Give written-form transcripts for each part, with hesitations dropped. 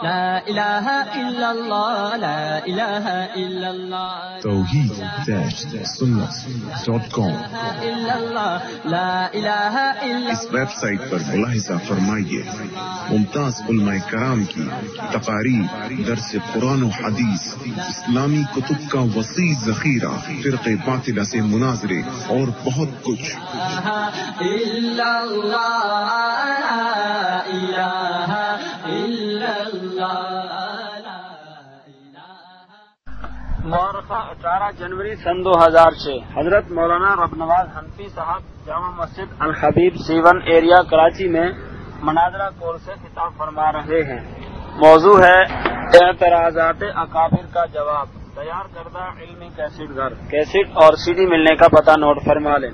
لا الہ الا اللہ لا الہ الا اللہ توحید-سنت.com لا الہ الا اس ویب سائٹ پر ملاحظہ فرمائیے ممتاز علماء کرام کی تقاریر، درس قرآن و حدیث، اسلامی کتب کا وسیع ذخیرہ، فرقے باطلہ سے مناظرے اور بہت کچھ۔ الا اللہ لا الہ الا مورخہ 18 جنوری سن 2006 حضرت مولانا ربنواز حنفی صاحب جامع مسجد الحبیب C1 ایریا کراچی میں مناظرہ کورس سے خطاب فرما رہے ہیں۔ موضوع ہے اعتراضات اکابر کا جواب۔ تیار کردہ علمی کیسٹ گھر، کیسٹ اور CD ملنے کا پتہ نوٹ فرما لیں۔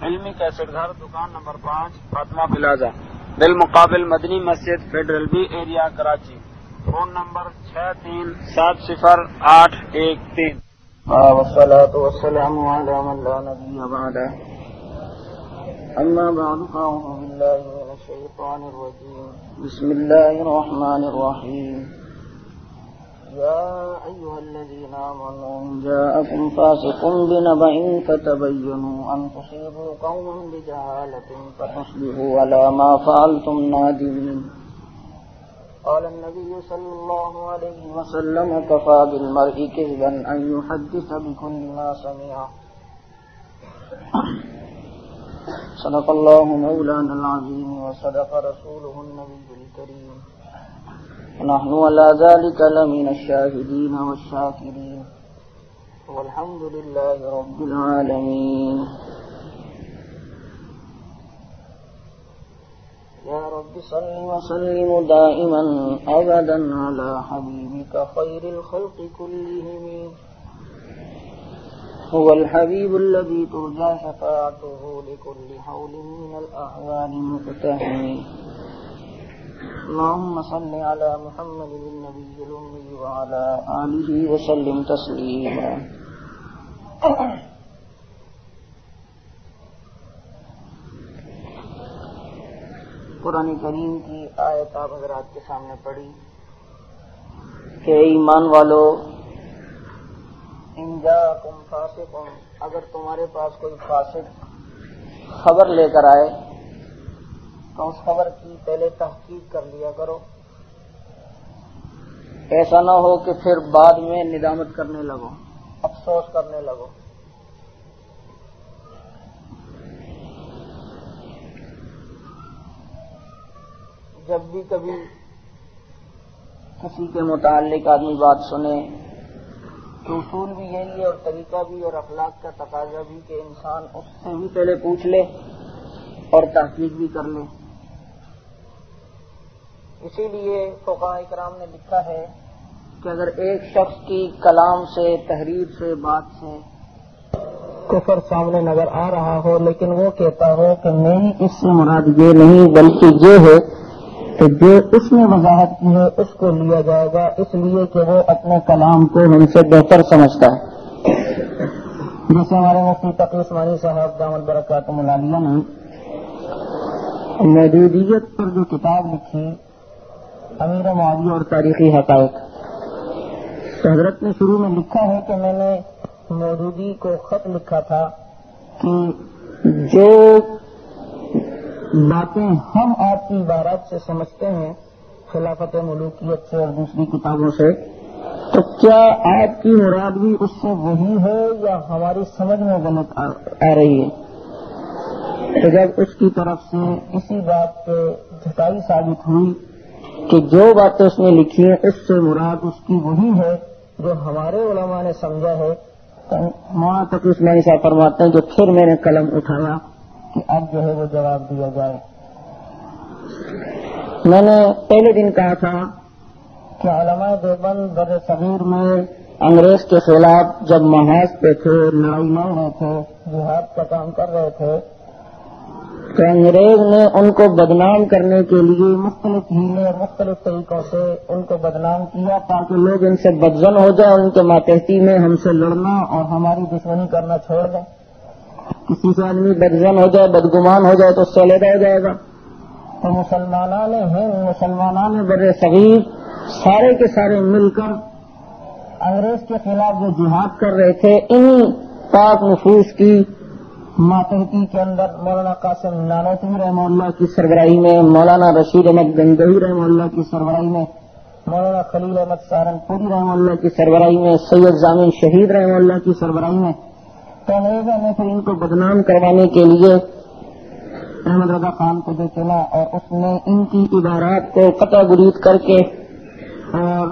علمی کیسٹ گھر، دکان نمبر 5 فاطمہ پلازا، بالمقابل مدنی مسجد federal be area Karachi. Phone number 63708113۔ والصلاة والسلام على من لا نبي بعده، أما بعد فأعوذ بالله من الشيطان الرجيم، بسم الله الرحمن الرحيم، يا أيها الذين آمنوا إن جاءكم فاسق بنبأ فتبينوا أن تصيبوا قوما بجهالة فتصبحوا على ما فعلتم نادمين۔ قال النبي صلى الله عليه وسلم كفى بالمرء كذبا أن يحدث بكل ما سمع۔ صدق الله مولانا العظيم وصدق رسوله النبي الكريم، ونحن على ذلك لمن الشاهدين والشاكرين، والحمد لله رب العالمين۔ يا رب صل وسلم دائما أبدا على حبيبك خير الخلق كلهم، هو الحبيب الذي ترجى شفاعته لكل حول من الأحوال مقتحم۔ اللهم صل على محمد النبي الأمي وعلى آله وسلم تسليما۔ قرآن کریم کی آیت آپ حضرات کے سامنے پڑھی کہ ایمان والو، ان جاءکم فاسق، اگر تمہارے پاس کوئی فاسق خبر لے کر آئے تو اس خبر کی پہلے تحقیق کر لیا کرو، ایسا نہ ہو کہ پھر بعد میں ندامت کرنے لگو، افسوس کرنے لگو۔ جب بھی کبھی کسی کے متعلق آدمی بات سنے تو اصول بھی یہی ہے اور طریقہ بھی اور اخلاق کا تقاضا بھی کہ انسان اس سے بھی پہلے پوچھ لے اور تحقیق بھی کر لے۔ اسی لیے فقہاء کرام نے لکھا ہے کہ اگر ایک شخص کی کلام سے، تحریر سے، بات سے کفر سامنے نظر آ رہا ہو لیکن وہ کہتا ہو کہ میری اس سے مراد یہ نہیں بلکہ یہ ہے، تو جو اس نے وضاحت کی ہے اس کو لیا جائے گا، اس لیے کہ وہ اپنے کلام کو ہم سے بہتر سمجھتا ہے۔ جیسے ہمارے مفتی تقی عثمانی صاحب دامت برکاتہم العالیہ نے موجودیت پر جو کتاب لکھی امیر معاویہ اور تاریخی حقائق، تو حضرت نے شروع میں لکھا ہے کہ میں نے مودودی کو خط لکھا تھا کہ جو باتیں ہم آپ کی عبارات سے سمجھتے ہیں خلافت ملوکیت سے اور دوسری کتابوں سے، تو کیا آپ کی مراد بھی اس سے وہی ہے یا ہماری سمجھ میں غلط آ رہی ہے؟ تو جب اس کی طرف سے اسی بات پہ جھٹائی ثابت ہوئی کہ جو باتیں اس نے لکھی ہیں اس سے مراد اس کی وہی ہے جو ہمارے علماء نے سمجھا ہے، تو مولانا تقی عثمانی صاحب فرماتے ہیں کہ پھر میں نے قلم اٹھایا کہ اب جو ہے وہ جواب دیا جائے۔ میں نے پہلے دن کہا تھا کہ علماء دیوبند بر صغیر میں انگریز کے خلاف جب محاذ پہ تھے، لڑائی لڑ رہے تھے، جہاد کا کام کر رہے تھے، تو انگریز نے ان کو بدنام کرنے کے لیے مختلف ہیلے اور مختلف طریقوں سے ان کو بدنام کیا تاکہ لوگ ان سے بدظن ہو جائیں، ان کے ماتحتی میں ہم سے لڑنا اور ہماری دشمنی کرنا چھوڑ دیں۔ کسی سے آدمی بدظن ہو جائے، بدگمان ہو جائے تو اس سے علیحدہ ہو جائے گا۔ تو مسلمانان ہند، مسلمانان بر صغیر سارے کے سارے مل کر انگریز کے خلاف جو جہاد کر رہے تھے، انہی پاک نفوس کی ماتحتی کے اندر مولانا قاسم نانوتوی رحمہ اللہ کی سربراہی میں، مولانا رشید احمد گنگوہی رحمہ اللہ کی سربراہی میں، مولانا خلیل احمد سہارنپوری رحمہ اللہ کی سربراہی میں، سید ضامن شہید رحمہ اللہ کی سربراہی میں، تو انگریزوں نے پھر ان کو بدنام کروانے کے لیے احمد رضا خان کو جو چنا اور اس نے ان کی عبارات کو قطع گریز کر کے اور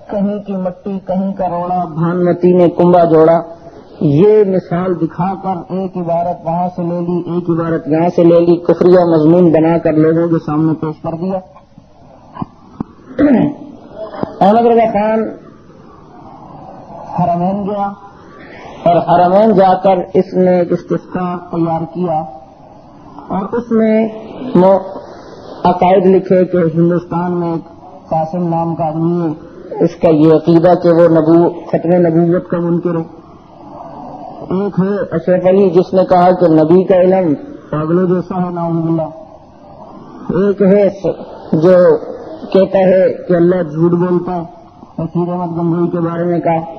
کہیں کی مٹی کہیں کا روڑا بھانمتی نے کنبا جوڑا، یہ مثال دکھا کر ایک عبارت وہاں سے لے لی، ایک عبارت یہاں سے لے لی، کفریہ مضمون بنا کر لوگوں کے سامنے پیش کر دیا۔ احمد رضا خان حرمین گیا اور حرمین جا کر اس نے ایک استفتاء تیار کیا اور اس میں عقائد لکھے کہ ہندوستان میں ایک قاسم نام کا آدمی ہے، اس کا یہ عقیدہ کہ وہ ختم نبوت کا منکر ہے۔ ایک ہے اشرف علی جس نے کہا کہ نبی کا علم پاگلوں جیسا ہے نعوذ باللہ۔ ایک ہے جو کہتا ہے کہ اللہ جھوٹ بولتا ہے، رشید احمد گنگوہی کے بارے میں کہا۔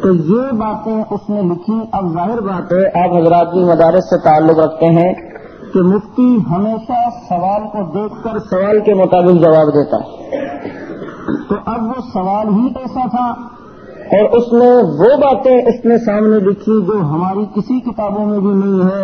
تو یہ باتیں اس نے لکھی۔ اب ظاہر بات ہے آپ حضرات بھی مدارس سے تعلق رکھتے ہیں کہ مفتی ہمیشہ سوال کو دیکھ کر سوال کے مطابق جواب دیتا ہے، تو اب وہ سوال ہی ایسا تھا اور اس نے وہ باتیں اس نے سامنے لکھی جو ہماری کسی کتابوں میں بھی نہیں ہے،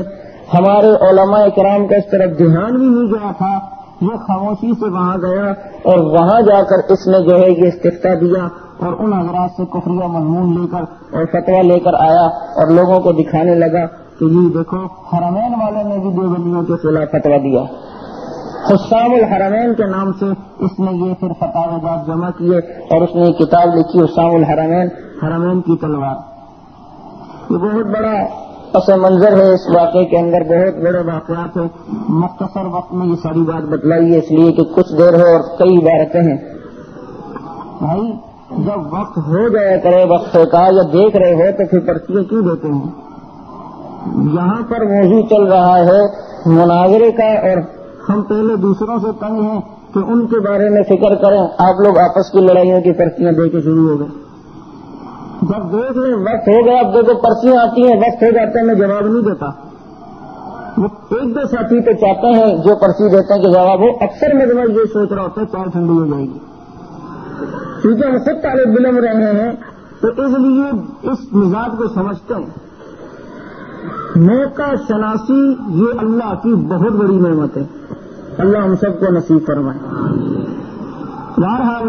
ہمارے علماء کرام کا اس طرف دھیان بھی نہیں گیا تھا۔ یہ خاموشی سے وہاں گیا اور وہاں جا کر اس نے جو ہے یہ استفتاء دیا اور ان حضرات سے کفریہ مضمون لے کر اور فتویٰ لے کر آیا اور لوگوں کو دکھانے لگا کہ یہ دیکھو حرمین والے نے بھی دیوبندیوں کے خلاف فتویٰ دیا۔ حسام الحرمین کے نام سے اس نے یہ پھر فتاوی جات جمع کیے اور اس نے یہ کتاب لکھی حسام الحرمین، حرمین کی تلوار۔ یہ بہت بڑا پس منظر ہے، اس واقعے کے اندر بہت بڑے واقعات ہیں۔ مختصر وقت میں یہ ساری بات بتلائی ہے اس لیے کہ کچھ دیر ہے اور کئی عبارتیں ہیں۔ بھائی جب وقت ہو جایا کرے وقت کا یا دیکھ رہے ہو تو پھر پرچیاں کیوں دیتے ہیں؟ یہاں پر موضوع چل رہا ہے مناظرے کا اور ہم پہلے دوسروں سے تنگ ہیں کہ ان کے بارے میں فکر کریں، آپ لوگ آپس کی لڑائیوں کی پرچیاں دے کے شروع ہو گئے۔ جب دیکھ لیں وقت ہو گیا، اب دیکھو پرچیاں آتی ہیں، وقت ہو جاتا ہے میں جواب نہیں دیتا۔ وہ ایک دو ساتھی تو چاہتے ہیں جو پرچی دیتے ہیں کہ جواب ہو، اکثر مجمع یہ سوچ رہا ہوتا ہے چائے ٹھنڈی ہو جائے گی، کیونکہ ہم خود طالب علم رہے ہیں تو اس لیے اس مزاج کو سمجھتے ہیں۔ موقع شناسی یہ اللہ کی بہت بڑی نعمت ہے، اللہ ہم سب کو نصیب فرمائے۔ بہرحال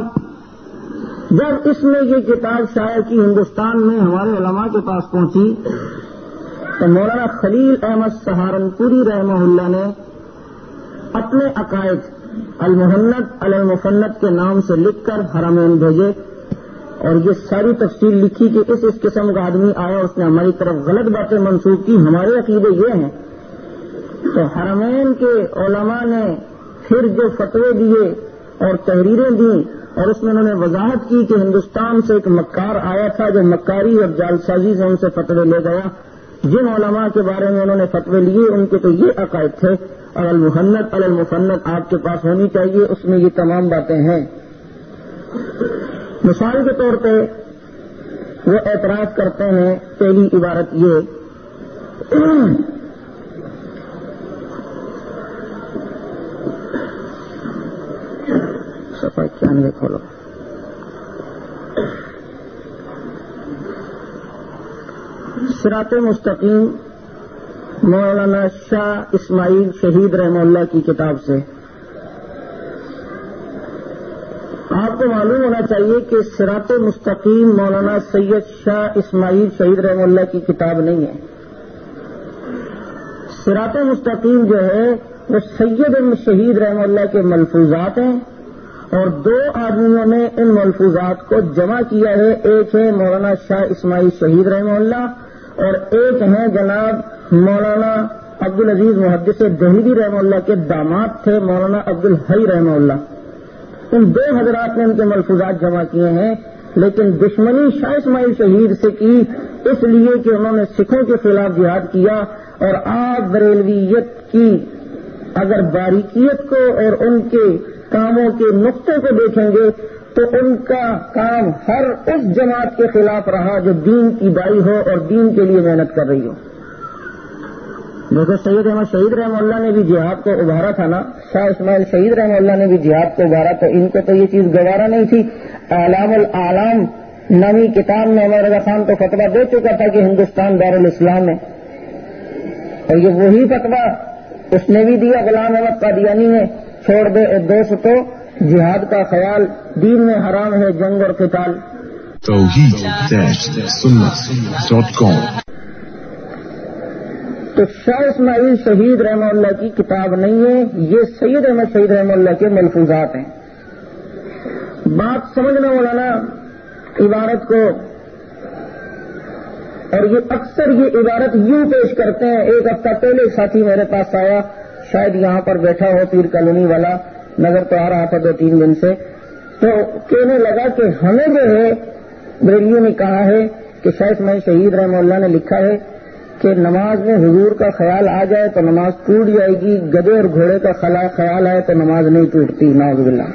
جب اس نے یہ کتاب شائع کی ہندوستان میں ہمارے علماء کے پاس پہنچی تو مولانا خلیل احمد سہارنپوری رحمہ اللہ نے اپنے عقائد المحنت علی المفنت کے نام سے لکھ کر حرمین بھیجے اور یہ ساری تفصیل لکھی کہ اس قسم کا آدمی آیا، اس نے ہماری طرف غلط باتیں منسوخ کی، ہمارے عقیدے یہ ہیں۔ تو حرمین کے علماء نے پھر جو فتوے دیے اور تحریریں دیں اور اس میں انہوں نے وضاحت کی کہ ہندوستان سے ایک مکار آیا تھا جو مکاری اور جالسازی سے ان سے فتوے لے گیا۔ جن علماء کے بارے میں انہوں نے فتوے لیے ان کے تو یہ عقائد تھے اور المحنت علی المفنت آپ کے پاس ہونی چاہیے، اس میں یہ تمام باتیں ہیں۔ مثال کے طور پہ وہ اعتراض کرتے ہیں، پہلی عبارت یہ صفحہ 91 کھولو۔ صراط مستقیم مولانا شاہ اسماعیل شہید رحمہ اللہ کی کتاب سے۔ آپ کو معلوم ہونا چاہیے کہ صراط مستقیم مولانا سید شاہ اسماعیل شہید رحمہ اللہ کی کتاب نہیں ہے۔ صراط مستقیم جو ہے وہ سید شہید رحمہ اللہ کے ملفوظات ہیں اور دو آدمیوں نے ان ملفوظات کو جمع کیا ہے، ایک ہے مولانا شاہ اسماعیل شہید رحمہ اللہ اور ایک ہیں جناب مولانا عبدالعزیز محدث دہلوی رحمہ اللہ کے داماد تھے مولانا عبدالحی رحمہ اللہ۔ ان دو حضرات نے ان کے ملفوظات جمع کیے ہیں، لیکن دشمنی شاہ اسماعیل شہید سے کی اس لیے کہ انہوں نے سکھوں کے خلاف جہاد کیا اور آپ بریلویت کی اگر باریکیت کو اور ان کے کاموں کے نقطے کو دیکھیں گے تو ان کا کام ہر اس جماعت کے خلاف رہا جو دین کی دائی ہو اور دین کے لیے محنت کر رہی ہو. دیکھو سید احمد شہید رحمہ اللہ نے بھی جہاد کو ابھارا تھا نا, شاہ اسماعیل شہید رحمہ اللہ نے بھی جہاد کو ابھارا, تو ان کو تو یہ چیز گوارا نہیں تھی. اعلام الاعلام نامی کتاب میں عمر رضا خان تو فتویٰ دے چکا تھا کہ ہندوستان دارالاسلام ہے, اور یہ وہی فتویٰ اس نے بھی دیا غلام احمد قادیانی نے, چھوڑ دے دوست تو جہاد کا خیال, دین میں حرام ہے جنگ اور قتال. توحید-sunnah.com. تو شاہ اسماعیل شہید رحمہ اللہ کی کتاب نہیں ہے, یہ سید احمد شہید رحمہ اللہ کے ملفوظات ہیں. بات سمجھنا مولانا عبارت کو, اور یہ اکثر یہ عبارت یوں پیش کرتے ہیں. ایک ہفتہ پہلے ساتھی میرے پاس آیا, شاید یہاں پر بیٹھا ہو, پیر کالونی والا, نظر تو آ رہا تھا 2-3 دن سے, تو کہنے لگا کہ ہمیں جو ہے بریلیوں نے کہا ہے کہ شاہ اسماعیل شہید رحمہ اللہ نے لکھا ہے کہ نماز میں حضور کا خیال آ جائے تو نماز ٹوٹ جائے گی, گدھے اور گھوڑے کا خیال آئے تو نماز نہیں ٹوٹتی, نعوذ باللہ.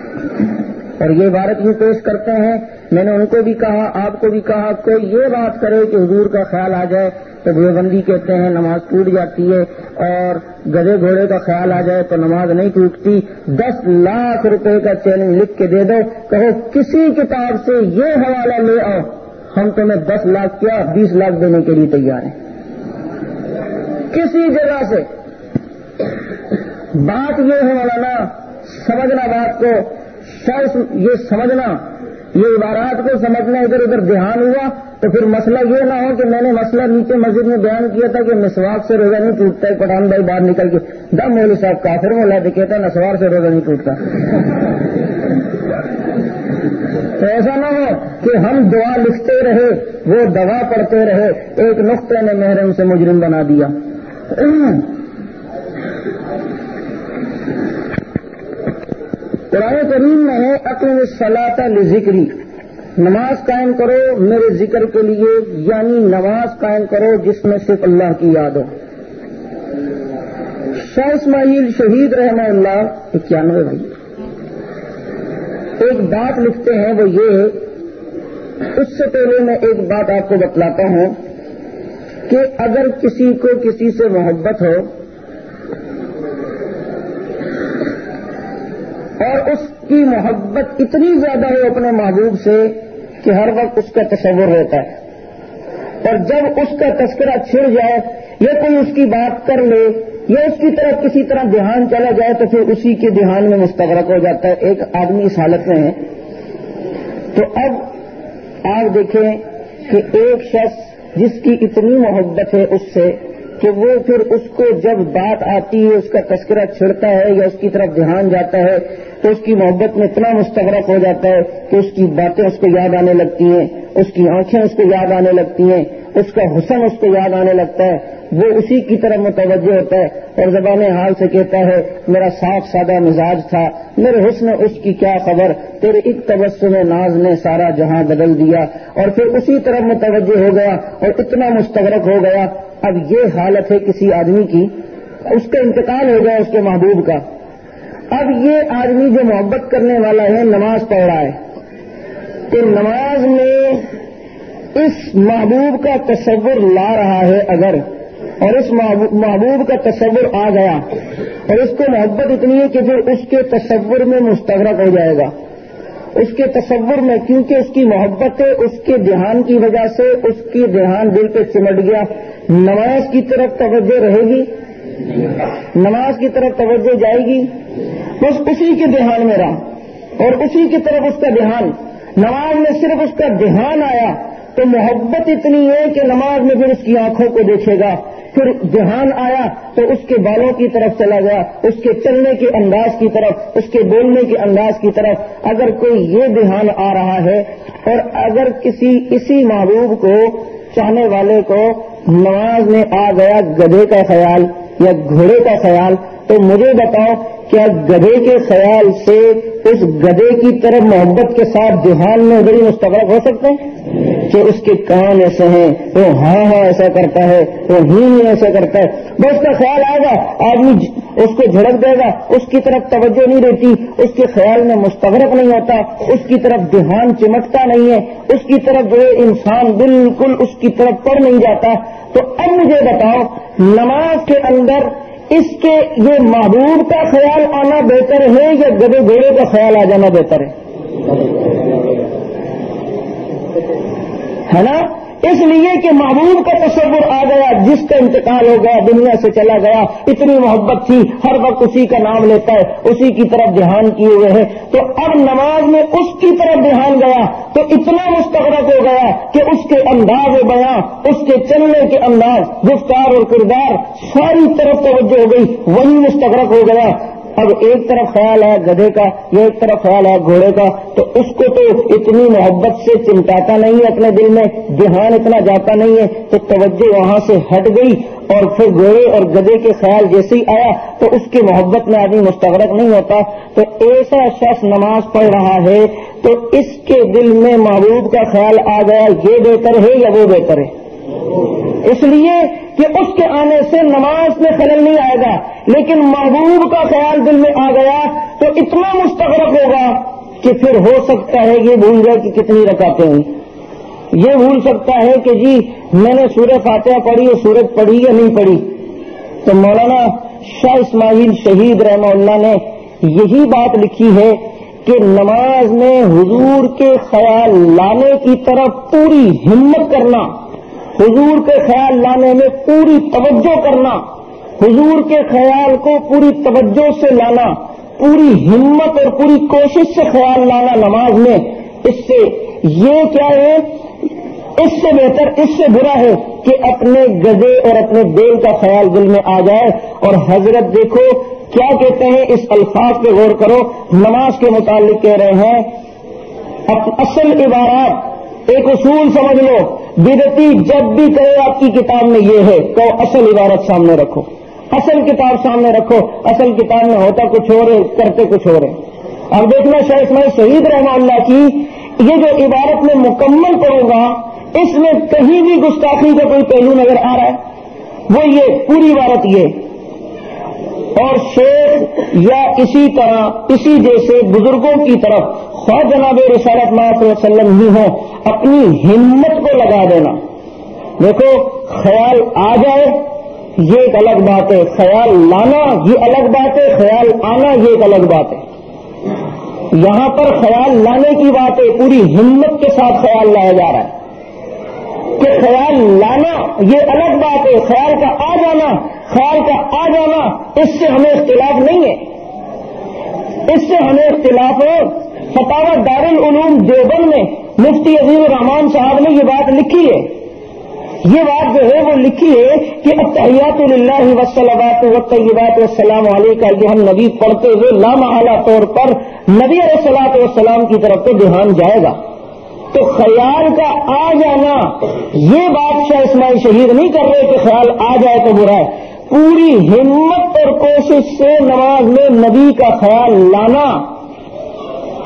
اور یہ عبارت یوں پیش کرتے ہیں. میں نے ان کو بھی کہا, آپ کو بھی کہا, کوئی یہ بات کرے کہ حضور کا خیال آ جائے تو دیوبندی کہتے ہیں نماز ٹوٹ جاتی ہے, اور گدھے گھوڑے کا خیال آ جائے تو نماز نہیں ٹوٹتی. 10 لاکھ روپے کا چیلنج لکھ کے دے دو, کہو کسی کتاب سے یہ حوالہ لے آؤ, ہم تمہیں 10 لاکھ کیا 20 لاکھ دینے کے لیے تیار ہیں. کسی جگہ سے. بات یہ ہے مولانا, سمجھنا بات کو, یہ سمجھنا, یہ عبارات کو سمجھنا, ادھر ادھر دھیان ہوا تو پھر مسئلہ یہ نہ ہو کہ میں نے مسئلہ نیچے مسجد میں بیان کیا تھا کہ مسواک سے روزہ نہیں ٹوٹتا ہے, پٹھان بھائی باہر نکل کے دم مولوی صاحب کافر مولا دے کہتا ہے نسوار سے روزہ نہیں ٹوٹتا. تو ایسا نہ ہو کہ ہم دعا لکھتے رہے, وہ دوا پڑھتے رہے, ایک نقطے نے محرم سے مجرم بنا دیا. قرآن کریم میں ہے اقیم الصلاۃ لذکری, نماز قائم کرو میرے ذکر کے لیے, یعنی نماز قائم کرو جس میں صرف اللہ کی یاد ہو. شاہ اسماعیل شہید رحمہ اللہ 91 بھائی ایک بات لکھتے ہیں, وہ یہ, اس سے پہلے میں ایک بات آپ کو بتلاتا ہوں کہ اگر کسی کو کسی سے محبت ہو اور اس کی محبت اتنی زیادہ ہو اپنے محبوب سے کہ ہر وقت اس کا تصور رہتا ہے, اور جب اس کا تذکرہ چھڑ جائے یا کوئی اس کی بات کر لے یا اس کی طرف کسی طرح دھیان چلا جائے تو پھر اسی کے دھیان میں مستغرق ہو جاتا ہے. ایک آدمی اس حالت میں ہے. تو اب آپ دیکھیں کہ ایک شخص جس کی اتنی محبت ہے اس سے کہ وہ پھر اس کو جب بات آتی ہے, اس کا تذکرہ چھڑتا ہے یا اس کی طرف دھیان جاتا ہے تو اس کی محبت میں اتنا مستغرق ہو جاتا ہے کہ اس کی باتیں اس کو یاد آنے لگتی ہیں, اس کی آنکھیں اس کو یاد آنے لگتی ہیں, اس کا حسن اس کو یاد آنے لگتا ہے, وہ اسی کی طرف متوجہ ہوتا ہے اور زبان حال سے کہتا ہے میرا صاف سادہ مزاج تھا, میرے حسن اس کی کیا خبر, تیرے ایک تبسم ناز نے سارا جہاں بدل دیا, اور پھر اسی طرف متوجہ ہو گیا اور اتنا مستغرق ہو گیا. اب یہ حالت ہے کسی آدمی کی, اس کا انتقال ہو گیا اس کے محبوب کا. اب یہ آدمی جو محبت کرنے والا ہے نماز پڑھ رہا ہے, تو نماز میں اس محبوب کا تصور لا رہا ہے اگر, اور اس محبوب کا تصور آ گیا اور اس کو محبت اتنی ہے کہ پھر اس کے تصور میں مستغرق ہو جائے گا, اس کے تصور میں, کیونکہ اس کی محبت ہے, اس کے دھیان کی وجہ سے اس کی دھیان دل پہ چمٹ گیا. نماز کی طرف توجہ رہے گی, نماز کی طرف توجہ جائے گی, بس اسی کے دھیان میں رہا اور اسی کی طرف اس کا دھیان. نماز میں صرف اس کا دھیان آیا تو محبت اتنی ہے کہ نماز میں پھر اس کی آنکھوں کو دیکھے گا, پھر دھیان آیا تو اس کے بالوں کی طرف چلا گیا, اس کے چلنے کے انداز کی طرف, اس کے بولنے کے انداز کی طرف. اگر کوئی یہ دھیان آ رہا ہے اور اگر اسی محبوب کو چاہنے والے کو نماز میں آ گیا گدھے کا خیال یا گھوڑے کا خیال, تو مجھے بتاؤ کیا گدھے کے خیال سے اس گدھے کی طرف محبت کے ساتھ دھیان میں ادھر ہی مستغرق ہو سکتے ہیں؟ کہ اس کے کان ایسے ہیں، وہ ہاں ہاں ایسا کرتا ہے، وہ ایسا کرتا ہے، بس کا خیال آئے گا آدمی اس کو جھڑک دے گا، اس کی طرف توجہ نہیں رہتی، اس کے خیال میں مستغرق نہیں ہوتا، اس کی طرف دھیان چمٹتا نہیں ہے، اس کی طرف جو انسان بالکل اس کی طرف پڑ نہیں جاتا۔ تو اب مجھے بتاؤ، نماز کے اندر اس کے یہ محبوب کا خیال آنا بہتر ہے یا گدے گھوڑے کا خیال آ جانا بہتر ہے نا؟ اس لیے کہ محبوب کا تصور آ گیا، جس کا انتقال ہو گیا، دنیا سے چلا گیا، اتنی محبت تھی، ہر وقت اسی کا نام لیتا ہے، اسی کی طرف دھیان کیے ہوئے ہے، تو اب نماز میں اس کی طرف دھیان گیا تو اتنا مستغرق ہو گیا کہ اس کے انداز بیاں، اس کے چلنے کے انداز، گفتار اور کردار، ساری طرف توجہ ہو گئی، وہی مستغرق ہو گیا۔ اب ایک طرف خیال ہے گدھے کا، یہ ایک طرف خیال ہے گھوڑے کا، تو اس کو تو اتنی محبت سے چمٹاتا نہیں ہے اپنے دل میں، دھیان اتنا جاتا نہیں ہے، تو توجہ وہاں سے ہٹ گئی، اور پھر گھوڑے اور گدھے کے خیال جیسے ہی آیا تو اس کی محبت میں آدمی مستغرق نہیں ہوتا۔ تو ایسا شخص نماز پڑھ رہا ہے تو اس کے دل میں محبوب کا خیال آ گیا، یہ بہتر ہے یا وہ بہتر ہے؟ اس لیے کہ اس کے آنے سے نماز میں خلل نہیں آئے گا، لیکن محبوب کا خیال دل میں آ گیا تو اتنا مستغرق ہوگا کہ پھر ہو سکتا ہے یہ بھول جائے کہ کتنی رکعتیں ہوئی، یہ بھول سکتا ہے کہ جی میں نے سورہ فاتحہ پڑھی اور سورت پڑھی یا نہیں پڑھی۔ تو مولانا شاہ اسماعیل شہید رحمہ اللہ نے یہی بات لکھی ہے کہ نماز میں حضور کے خیال لانے کی طرف پوری ہمت کرنا، حضور کے خیال لانے میں پوری توجہ کرنا، حضور کے خیال کو پوری توجہ سے لانا، پوری ہمت اور پوری کوشش سے خیال لانا نماز میں، اس سے یہ کیا ہے، اس سے بہتر، اس سے برا ہے کہ اپنے گدھے اور اپنے بیل کا خیال دل میں آ جائے۔ اور حضرت دیکھو کیا کہتے ہیں، اس الفاظ پہ غور کرو، نماز کے متعلق کہہ رہے ہیں اصل عبارات، ایک اصول سمجھ لو، بدعتی جب بھی کہے آپ کی کتاب میں یہ ہے تو اصل عبارت سامنے رکھو، اصل کتاب سامنے رکھو، اصل کتاب میں ہوتا کچھ اور ہے، کرتے کچھ اور ہے۔ اب دیکھنا شاہ اسماعیل شہید رحمہ اللہ کی یہ جو عبارت میں مکمل پڑھوں گا، اس میں کہیں بھی گستاخی کا کوئی پہلو نظر آ رہا ہے؟ وہ یہ پوری عبارت یہ، اور شیخ یا اسی طرح اسی جیسے بزرگوں کی طرف خواہ جناب رسالت صلی اللہ علیہ وسلم ہی ہوں، اپنی ہمت کو لگا دینا۔ دیکھو خیال آ جائے یہ ایک الگ بات ہے، خیال لانا یہ الگ بات ہے، خیال آنا یہ ایک الگ بات ہے۔ یہاں پر خیال لانے کی بات ہے، پوری ہمت کے ساتھ خیال لایا جا رہا ہے کہ خیال لانا یہ الگ بات ہے، خیال کا آ جانا، خیال کا آ جانا اس سے ہمیں اختلاف نہیں ہے، اس سے ہمیں اختلاف ہے۔ فتاوی دارالعلوم دیوبند میں مفتی عزیز الرحمان صاحب نے یہ بات لکھی ہے، یہ بات جو ہے وہ لکھی ہے کہ التحیات للہ والصلوات والطیبات والسلام علیکہ، یہ ہم نبی پڑھتے ہوئے لامحالہ طور پر نبی علیہ الصلوۃ والسلام کی طرف تو دھیان جائے گا۔ تو خیال کا آ جانا یہ بات شاہ اسماعیل شہید نہیں کر رہے کہ خیال آ جائے تو برا ہے، پوری ہمت اور کوشش سے نماز میں نبی کا خیال لانا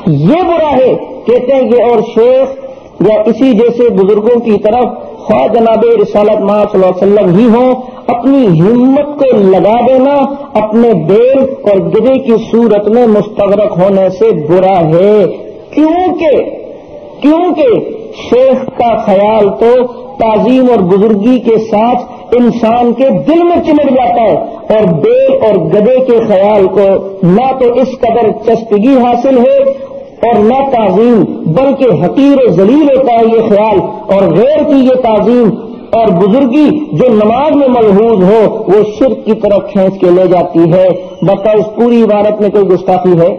یہ برا ہے۔ کہتے ہیں کہ اور شیخ یا اسی جیسے بزرگوں کی طرف خواہ جناب رسالت صلی اللہ علیہ وسلم ہی ہوں، اپنی ہمت کو لگا دینا اپنے بیل اور گدھے کی صورت میں مستغرق ہونے سے برا ہے، کیونکہ شیخ کا خیال تو تعظیم اور بزرگی کے ساتھ انسان کے دل میں چمٹ جاتا ہے، اور بیل اور گدھے کے خیال کو نہ تو اس قدر چسپگی حاصل ہے اور نہ تعظیم، بلکہ حقیر و ذلیل ہوتا ہے یہ خیال، اور غیر کی یہ تعظیم اور بزرگی جو نماز میں ملحوظ ہو وہ شرک کی طرف کھینچ کے لے جاتی ہے۔ بتا اس پوری عبارت میں کوئی گستاخی ہے؟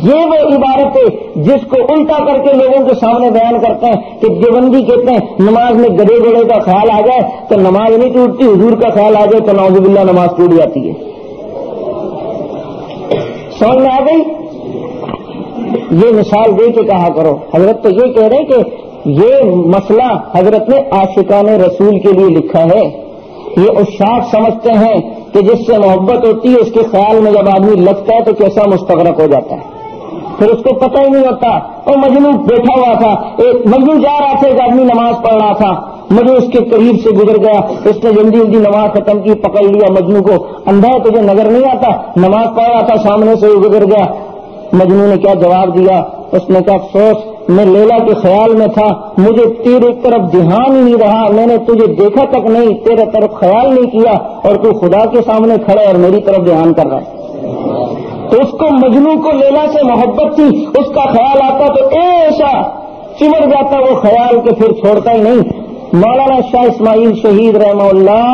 یہ وہ عبارت ہے جس کو الٹا کر کے لوگوں کے سامنے بیان کرتے ہیں کہ دیوبندی کہتے ہیں نماز میں گدھے گھوڑے کا خیال آ جائے تو نماز نہیں ٹوٹتی، حضور کا خیال آ جائے تو نعوذ باللہ نماز ٹوٹ جاتی ہے۔ سمجھ میں آ گئی؟ یہ مثال دے کے کہا کرو۔ حضرت تو یہ کہہ رہے ہیں کہ یہ مسئلہ حضرت نے عاشقان رسول کے لیے لکھا ہے، یہ عشاق سمجھتے ہیں کہ جس سے محبت ہوتی ہے اس کے خیال میں جب آدمی لگتا ہے تو کیسا مستغرق ہو جاتا ہے۔ پھر اس کو پتہ ہی نہیں ہوتا. اور مجنو بیٹھا ہوا تھا, ایک مجنو جا رہا تھا, ایک آدمی نماز پڑھ رہا تھا, مجنو اس کے قریب سے گزر گیا, اس نے جلدی جلدی نماز ختم کی, پکڑ لیا مجنو کو. اندھا ہے تجھے نظر نہیں آتا, نماز پڑھ رہا تھا سامنے سے گزر گیا. مجنو نے کیا جواب دیا؟ اس نے کہا افسوس, میں لیلا کے خیال میں تھا, مجھے تیرے طرف دھیان ہی نہیں رہا, میں نے تجھے دیکھا تک نہیں, تیرے طرف خیال نہیں کیا, اور تو خدا کے سامنے کھڑا اور میری طرف دھیان کر رہا ہے. تو اس کو مجنو کو لیلا سے محبت تھی, اس کا خیال آتا تو ایسا چمڑ جاتا وہ خیال کہ پھر چھوڑتا ہی نہیں. مولانا شاہ اسماعیل شہید رحمہ اللہ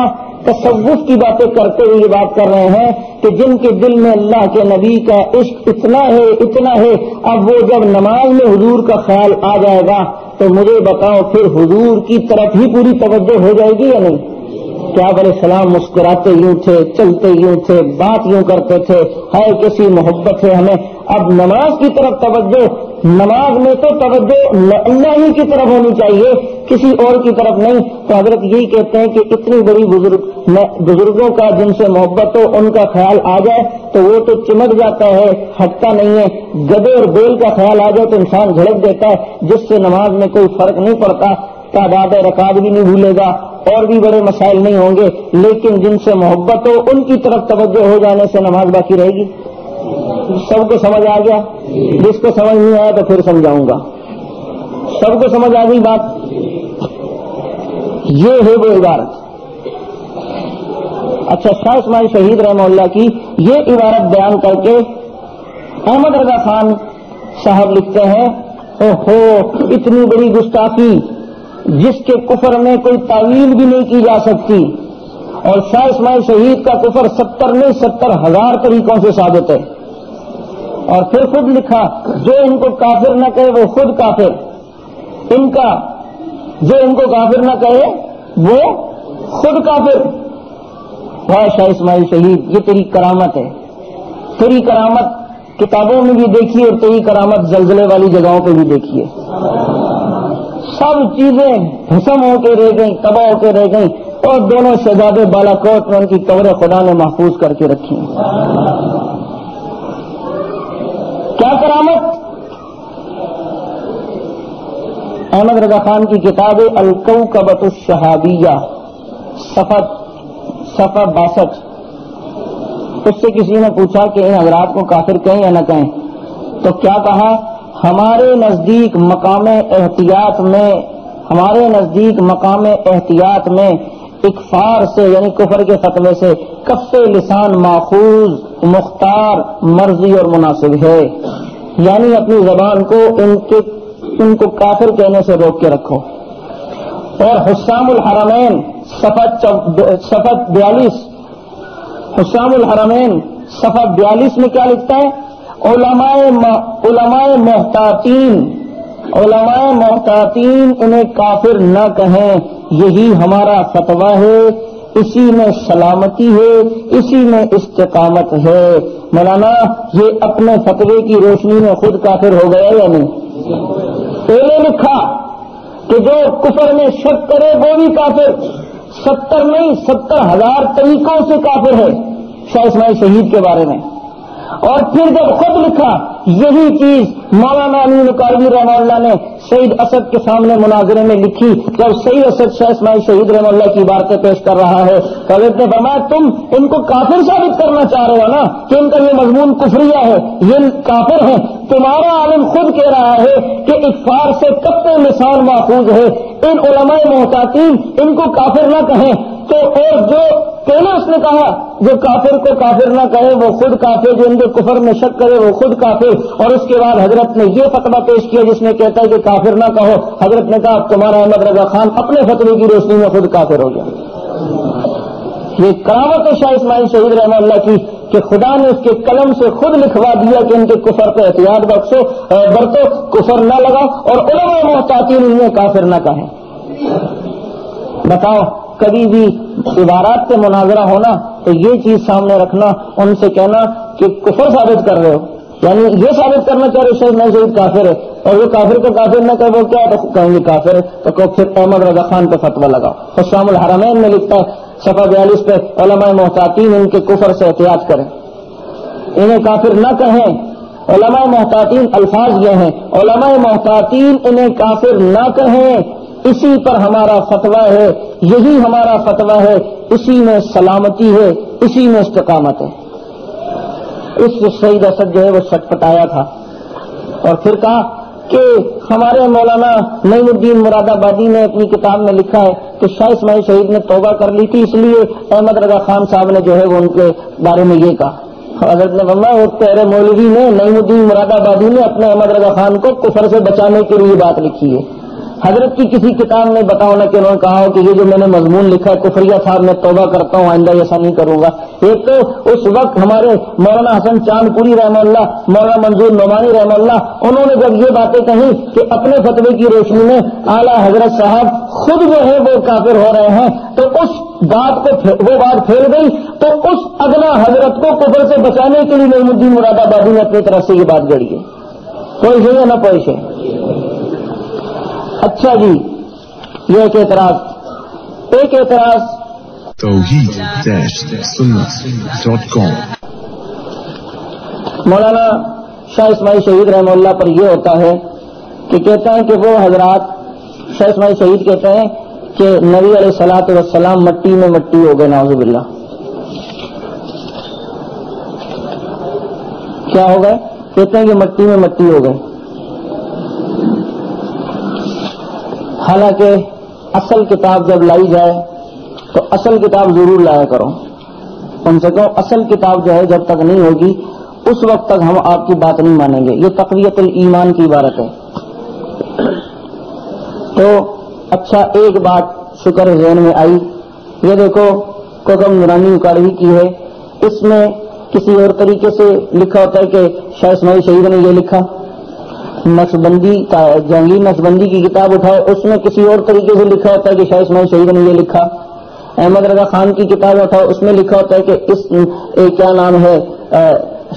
تصوف کی باتیں کرتے ہوئے یہ بات کر رہے ہیں کہ جن کے دل میں اللہ کے نبی کا عشق اتنا ہے, اب وہ جب نماز میں حضور کا خیال آ جائے گا تو مجھے بتاؤ پھر حضور کی طرف ہی پوری توجہ ہو جائے گی یا نہیں؟ کیا علیہ السلام مسکراتے یوں تھے, چلتے یوں تھے, بات یوں کرتے تھے, ہے کیسی محبت ہے ہمیں. اب نماز کی طرف توجہ, نماز میں تو توجہ اللہ ہی کی طرف ہونی چاہیے, کسی اور کی طرف نہیں. تو حضرت یہی کہتے ہیں کہ اتنی بڑی بزرگوں کا جن سے محبت ہو, ان کا خیال آ جائے تو وہ تو چمٹ جاتا ہے, ہٹتا نہیں ہے. گدے اور بیل کا خیال آ جائے تو انسان جھڑک دیتا ہے, جس سے نماز میں کوئی فرق نہیں پڑتا, تعداد رکعت بھی نہیں بھولے گا, اور بھی بڑے مسائل نہیں ہوں گے. لیکن جن سے محبت ہو ان کی طرف توجہ ہو جانے سے نماز باقی رہے گی. سب کو سمجھ آ گیا؟ جس کو سمجھ نہیں آیا تو پھر سمجھاؤں گا. سب کو سمجھ آ گئی بات؟ یہ ہے وہ عبارت. اچھا, شاہ اسماعیل شہید رحمہ اللہ کی یہ عبارت بیان کر کے احمد رضا خان صاحب لکھتے ہیں, اوہو اتنی بڑی گستاخی جس کے کفر میں کوئی تعویل بھی نہیں کی جا سکتی, اور شاہ اسماعیل شہید کا کفر 70 نہیں 70,000 طریقوں سے ثابت ہے. اور پھر خود لکھا, جو ان کو کافر نہ کہے وہ خود کافر, ان کا جو ان کو کافر نہ کہے وہ خود کافر. واہ شاہ اسماعیل شہید, یہ تیری کرامت ہے. تیری کرامت کتابوں میں بھی دیکھیے اور تیری کرامت زلزلے والی جگہوں پہ بھی دیکھیے. سب چیزیں بھسم ہو کے رہ گئیں, تباہ ہو کے رہ گئیں, اور دونوں شہزادے بالا کوٹ میں ان کی قبر خدا نے محفوظ کر کے رکھی. کیا کرامت. احمد رضا خان کی کتاب الکوکبۃ الشہابیہ صفحہ 62, اس سے کسی نے پوچھا کہ ان حضرات کو کافر کہیں یا نہ کہیں, تو کیا کہا, ہمارے نزدیک مقام احتیاط میں اکفار سے یعنی کفر کے فتوے سے کف لسان ماخوذ مختار مرضی اور مناسب ہے, یعنی اپنی زبان کو ان کو کافر کہنے سے روک کے رکھو. اور حسام الحرمین صفحہ 42, حسام الحرمین صفحہ 42 میں کیا لکھتا ہے, علماء محتاطین انہیں کافر نہ کہیں, یہی ہمارا فتویٰ ہے, اسی میں سلامتی ہے, اسی میں استقامت ہے. مولانا یہ اپنے فتوے کی روشنی میں خود کافر ہو گیا یا نہیں؟ پہلے لکھا کہ جو کفر میں شک کرے وہ بھی کافر, 70 نہیں 70,000 طریقوں سے کافر ہے شاہ اسماعیل شہید کے بارے میں. اور پھر جب خود لکھا یہی چیز مولانا امین کاروی رحمہ اللہ نے سعید اسد کے سامنے مناظرے میں لکھی, جب سعید اسد شاہ اسماعیل شہید رحمہ اللہ کی عبارتیں پیش کر رہا ہے تو حضرت نے فرمایا تم ان کو کافر ثابت کرنا چاہ رہے ہو نا کہ ان کا یہ مضمون کفریہ ہے, یہ کافر ہیں. تمہارا عالم خود کہہ رہا ہے کہ اکفار سے کف لسان محفوظ ہے, ان علماء محتاطین ان کو کافر نہ کہیں. تو اور جو پہلے اس نے کہا جو کافر کو کافر نہ کہے وہ خود کافر, جو ان کے کفر میں شک کرے وہ خود کافر. اور اس کے بعد حضرت نے یہ فتویٰ پیش کیا جس میں کہتا ہے کہ کافر نہ کہو. حضرت نے کہا تمہارا احمد رضا خان اپنے فتوے کی روشنی میں خود کافر ہو گیا. یہ کرامت ہے شاہ اسماعیل شہید رحمہ اللہ کی کہ خدا نے اس کے قلم سے خود لکھوا دیا کہ ان کے کفر پہ احتیاط برتو, کفر نہ لگا, اور علماء محتاطین انہیں کافر نہ کہیں. بتاؤ کبھی بھی عبارات سے مناظرہ ہونا تو یہ چیز سامنے رکھنا, ان سے کہنا کہ کفر ثابت کر رہے ہو, یعنی یہ ثابت کرنا چاہ رہے شاید میں شہید کافر ہے, اور وہ کافر کو کافر نہ کہ وہ کیا تو کہیں گے کافر ہے, تو پھر احمد رضا خان پہ فتویٰ لگاؤ. حسام الحرمین میں لکھتا ہے صفحہ 42 پہ علماء محتاطین ان کے کفر سے احتیاط کریں, انہیں کافر نہ کہیں. علماء محتاطین الفاظ یہ ہیں، علماء محتاطین انہیں کافر نہ کہیں، اسی پر ہمارا فتویٰ ہے، یہی ہمارا فتویٰ ہے، اسی میں سلامتی ہے، اسی میں استقامت ہے۔ اس سید اسد جو ہے وہ سچ پٹایا تھا اور پھر کہا کہ ہمارے مولانا نعیم الدین مراد آبادی نے اپنی کتاب میں لکھا ہے کہ شاہ اسماعیل شہید نے توبہ کر لی تھی، اس لیے احمد رضا خان صاحب نے جو ہے وہ ان کے بارے میں یہ کہا۔ حضرت نے فرمایا وہ تیرے مولوی نے نعیم الدین مراد آبادی نے اپنے احمد رضا خان کو کفر سے بچانے کے لیے بات لکھی ہے، حضرت کی کسی کتاب میں بتاؤ نہ کہ انہوں نے کہا ہو کہ یہ جو میں نے مضمون لکھا ہے کفریہ صاحب میں توبہ کرتا ہوں، آئندہ ایسا نہیں کروں گا۔ ایک تو اس وقت ہمارے مولانا حسن چاند پوری رحمہ اللہ، مولانا منظور نعمانی رحمہ اللہ، انہوں نے جب یہ باتیں کہیں کہ اپنے فتوے کی روشنی میں اعلیٰ حضرت صاحب خود جو ہے وہ کافر ہو رہے ہیں، تو اس بات کو وہ بات پھیل گئی، تو اس ادنا حضرت کو کفر سے بچانے کے لیے نعیم الدین مراد آبادی نے اپنی طرف سے یہ بات گڑی ہے۔ کوئی ہے یا نہ کوئی ہے؟ اچھا جی، یہ ایک اعتراض توحید-sunnah.com مولانا شاہ اسماعیل شہید رحمہ اللہ پر یہ ہوتا ہے کہ کہتے ہیں کہ وہ حضرات، شاہ اسماعیل شہید کہتے ہیں کہ نبی علیہ الصلوۃ والسلام مٹی میں مٹی ہو گئے، نعوذ باللہ۔ کیا ہو گئے؟ کہتے ہیں کہ مٹی میں مٹی ہو گئے، حالانکہ اصل کتاب جب لائی جائے تو اصل کتاب ضرور لایا کرو، ان سے کہو اصل کتاب جو ہے جب تک نہیں ہوگی اس وقت تک ہم آپ کی بات نہیں مانیں گے۔ یہ تقویت الایمان کی عبارت ہے۔ تو اچھا، ایک بات شکر ذہن میں آئی، یہ دیکھو کوکم نورانی اکاڑوی کی ہے، اس میں کسی اور طریقے سے لکھا ہوتا ہے کہ شاہ اسماعیل شہید نے یہ لکھا، نقشبندی جنگلی نقشبندی کی کتاب اٹھاؤ، اس میں کسی اور طریقے سے لکھا ہوتا ہے کہ شاہ اسماعیل شہید نے یہ لکھا، احمد رضا خان کی کتاب اٹھاؤ، اس میں لکھا ہوتا ہے کہ اس کیا نام ہے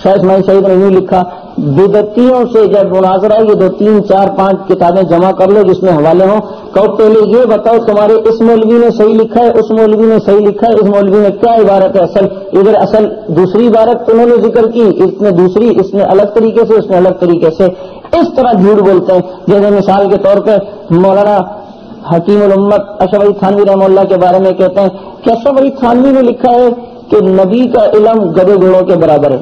شاہ اسماعیل شہید نے نہیں لکھا۔ بدعتیوں سے جب مناظرہ ہو، یہ 2 3 4 5 کتابیں جمع کر لو جس میں حوالے ہوں، کہو پہلے یہ بتاؤ تمہارے اس مولوی نے صحیح لکھا ہے، اس مولوی نے صحیح لکھا ہے، اس مولوی نے کیا عبارت ہے اصل، ادھر اصل دوسری عبارت انہوں نے ذکر کی، اس نے دوسری، اس نے الگ طریقے سے، اس نے الگ طریقے سے، اس طرح جھوٹ بولتے ہیں۔ جیسے مثال کے طور پہ مولانا حکیم الامت اشرف علی تھانوی رحمہ اللہ کے بارے میں کہتے ہیں کہ اشرف علی تھانوی نے لکھا ہے کہ نبی کا علم گدھے گھوڑوں کے برابر ہے،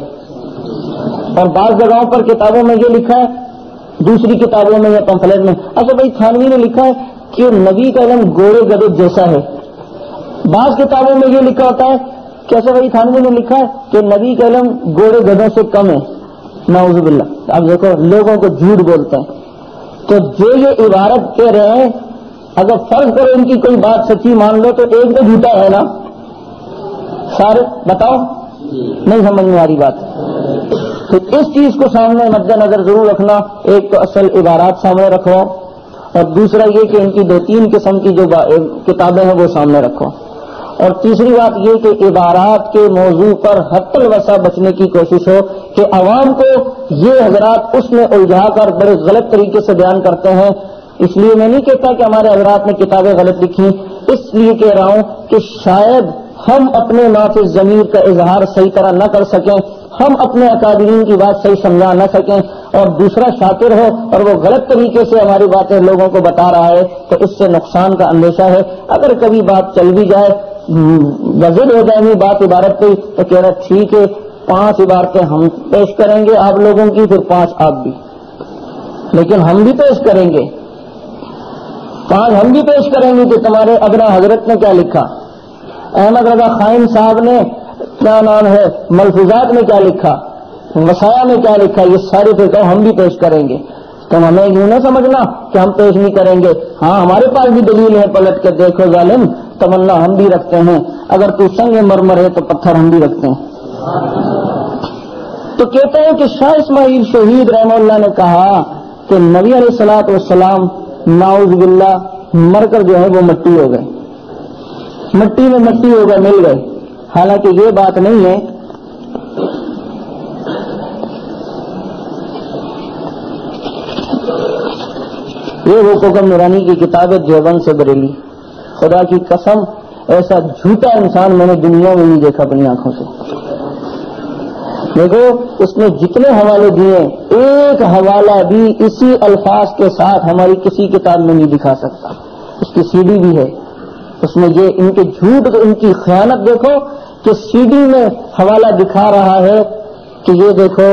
اور بعض جگہوں پر کتابوں میں یہ لکھا ہے، دوسری کتابوں میں یا پمفلیٹ میں اشرف علی تھانوی نے لکھا ہے کہ نبی کا علم گھوڑے گدھے جیسا ہے، بعض کتابوں میں یہ لکھا ہوتا ہے کہ اشرف علی تھانوی نے لکھا ہے کہ نبی کا علم گھوڑے گدھوں سے کم ہے، نعوذ باللہ۔ اب دیکھو لوگوں کو جھوٹ بولتے ہیں، تو جو یہ عبارت کہہ رہے ہیں اگر فرض کرو ان کی کوئی بات سچی مان لو تو ایک تو جھوٹا ہے نا، سارے بتاؤ، نہیں سمجھ میں آ رہی بات۔ تو اس چیز کو سامنے مد نظر ضرور رکھنا، ایک تو اصل عبارات سامنے رکھو، اور دوسرا یہ کہ ان کی 2 3 قسم کی جو کتابیں ہیں وہ سامنے رکھو، اور تیسری بات یہ کہ عبارات کے موضوع پر حد الوسع بچنے کی کوشش ہو کہ عوام کو یہ حضرات اس میں الجھا کر بڑے غلط طریقے سے بیان کرتے ہیں۔ اس لیے میں نہیں کہتا کہ ہمارے حضرات نے کتابیں غلط لکھی، اس لیے کہہ رہا ہوں کہ شاید ہم اپنے نافذ ضمیر کا اظہار صحیح طرح نہ کر سکیں، ہم اپنے اکابرین کی بات صحیح سمجھا نہ سکیں، اور دوسرا شاطر ہو اور وہ غلط طریقے سے ہماری باتیں لوگوں کو بتا رہا ہے تو اس سے نقصان کا اندیشہ ہے۔ اگر کبھی بات چل بھی جائے، وزن ہو جائے گی بات عبارت پہ، تو کہہ رہا ٹھیک ہے 5 عبارتیں ہم پیش کریں گے آپ لوگوں کی، پھر 5 آپ بھی، لیکن ہم بھی پیش کریں گے، 5 ہم بھی پیش کریں گے کہ تمہارے ابنا حضرت نے کیا لکھا، احمد رضا خائن صاحب نے کیا نام ہے ملفوظات میں کیا لکھا، وصایا میں کیا لکھا، یہ ساری فکر ہم بھی پیش کریں گے۔ تم ہمیں یوں نہ سمجھنا کہ ہم پیش نہیں کریں گے، ہاں ہمارے پاس بھی دلیل ہے، پلٹ کے دیکھو ظالم، تمنا ہم بھی رکھتے ہیں، اگر تو سنگ مرمر ہے تو پتھر ہم بھی رکھتے ہیں۔ تو کہتے ہیں کہ شاہ اسماعیل شہید رحمہ اللہ نے کہا کہ نبی علیہ الصلوۃ والسلام نعوذ باللہ مر کر جو ہے وہ مٹی ہو گئے، مٹی میں مٹی ہو گئے، مل گئے، حالانکہ یہ بات نہیں ہے۔ یہ وہ کوکم نورانی کی کتاب ہے دیوبند سے بریلی، خدا کی قسم ایسا جھوٹا انسان میں نے دنیا میں نہیں دیکھا اپنی آنکھوں سے۔ دیکھو اس نے جتنے حوالے دیے ایک حوالہ بھی اسی الفاظ کے ساتھ ہماری کسی کتاب میں نہیں دکھا سکتا. اس کی سی ڈی بھی ہے. اس میں یہ ان کے جھوٹ ان کی خیانت دیکھو کہ سی ڈی میں حوالہ دکھا رہا ہے کہ یہ دیکھو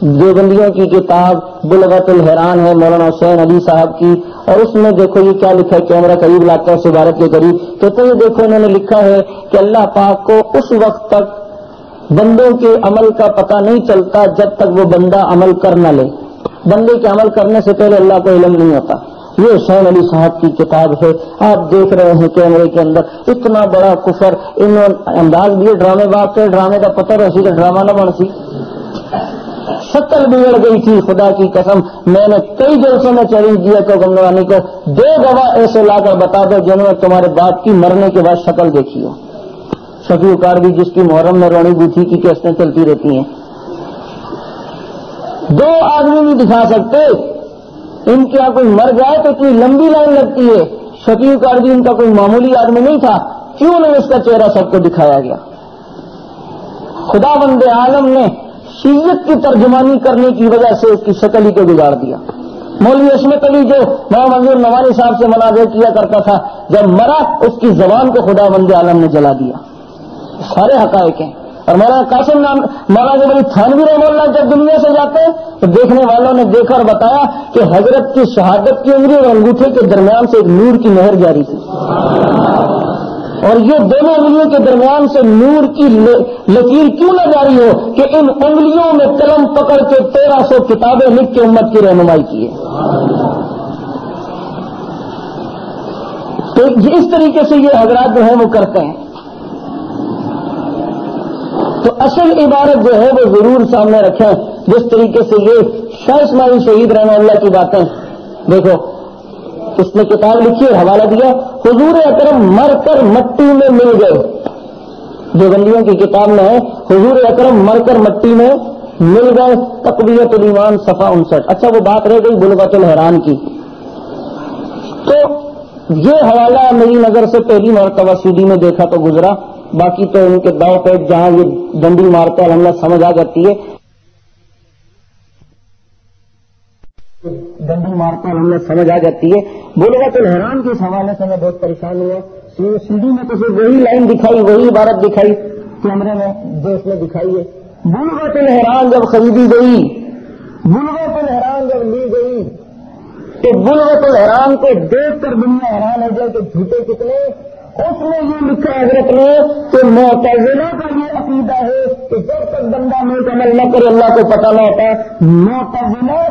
دیوبندیوں کی کتاب بلغت الحیران ہے مولانا حسین علی صاحب کی, اور اس میں دیکھو یہ کیا لکھا ہے, کیمرہ قریب لاتا ہے اس عبارت کے قریب, کہتے ہیں دیکھو انہوں نے لکھا ہے کہ اللہ پاک کو اس وقت تک بندوں کے عمل کا پتہ نہیں چلتا جب تک وہ بندہ عمل کر نہ لے. بندے کے عمل کرنے سے پہلے اللہ کو علم نہیں ہوتا. یہ حسین علی صاحب کی کتاب ہے. آپ دیکھ رہے ہیں کیمرے کے اندر اتنا بڑا کفر انہوں نے انداز دیے ڈرامے باز کے, ڈرامے کا پتہ رسی تو ڈرامہ نہ بن سی. شکل بگڑ گئی تھی خدا کی قسم. میں نے کئی جلسوں میں چیلنج دیا کہ حکمرانی کو 2 گواہ ایسے لا کر بتا دو جنہوں نے تمہارے باپ کی مرنے کے بعد شکل دیکھی ہو. شفیع کاروی جس کی محرم میں رونی گتھی کی کیسٹیں چلتی رہتی ہیں, 2 آدمی نہیں دکھا سکتے. ان کے یہاں کوئی مر جائے تو اتنی لمبی لائن لگتی ہے. شفیع کاروی ان کا کوئی معمولی آدمی نہیں تھا, کیوں نہیں اس کا چہرہ سب کو دکھایا گیا؟ خدا بند عالم نے شیعت کی ترجمانی کرنے کی وجہ سے اس کی شکل ہی کو بگاڑ دیا. مولوی عصمت علی جو مولانا منظور نوانی صاحب سے مناظر کیا کرتا تھا, جب مرا اس کی زبان کو خدا بند عالم نے جلا دیا. سارے حقائق ہیں. اور مولانا قاسم نام مولانا جب علی تھانوی رحمہ اللہ جب دنیا سے جاتے ہیں تو دیکھنے والوں نے دیکھا اور بتایا کہ حضرت کی شہادت کی انگلی اور انگوٹھے کے درمیان سے ایک نور کی نہر جاری تھی, اور یہ دونوں انگلیوں کے درمیان سے نور کی لکیر کیوں نہ جاری ہو کہ ان انگلیوں میں قلم پکڑ کے 1300 کتابیں لکھ کے امت کی رہنمائی کی ہے. تو اس طریقے سے یہ حضرات جو ہیں وہ کرتے ہیں. تو اصل عبارت جو ہے وہ ضرور سامنے رکھیں. جس طریقے سے یہ شاہ اسماعیل شہید رحمہ اللہ کی باتیں دیکھو, اس نے کتاب لکھی اور حوالہ دیا, حضور اکرم مر کر مٹی میں مل گئے. دیوبندیوں کی کتاب میں ہے حضور اکرم مر کر مٹی میں مل گئے, تقویت الایمان صفحہ 59. اچھا وہ بات رہ گئی بلغت الحیران کی. تو یہ حوالہ میری نظر سے پہلی مرتبہ سی ڈی میں دیکھا تو گزرا, باقی تو ان کے داؤ پہ جہاں یہ ڈنڈی مارتا ہے ہمیں سمجھ آ جاتی ہے, ڈنڈی مارتا ہے ہمیں سمجھ آ جاتی ہے. بلغت الحیران کے اس حوالے سے میں بہت پریشان ہوا. سی ڈی میں تو صرف وہی لائن دکھائی, وہی عبارت دکھائی, کیمرے میں جو اس نے دکھائی ہے. بلغت الحیران جب خریدی گئی, بلغت الحیران جب لی گئی تو بلغت الحیران کو دیکھ کر دنیا حیران ہو جائے کہ جھوٹے کتنے. اس میں یہ لکھا حضرت نے کہ معتزلہ کا یہ عقیدہ ہے کہ جب تک بندہ نیک عمل نہ کرے اللہ کو پتہ نہ ہوتا. معتزلہ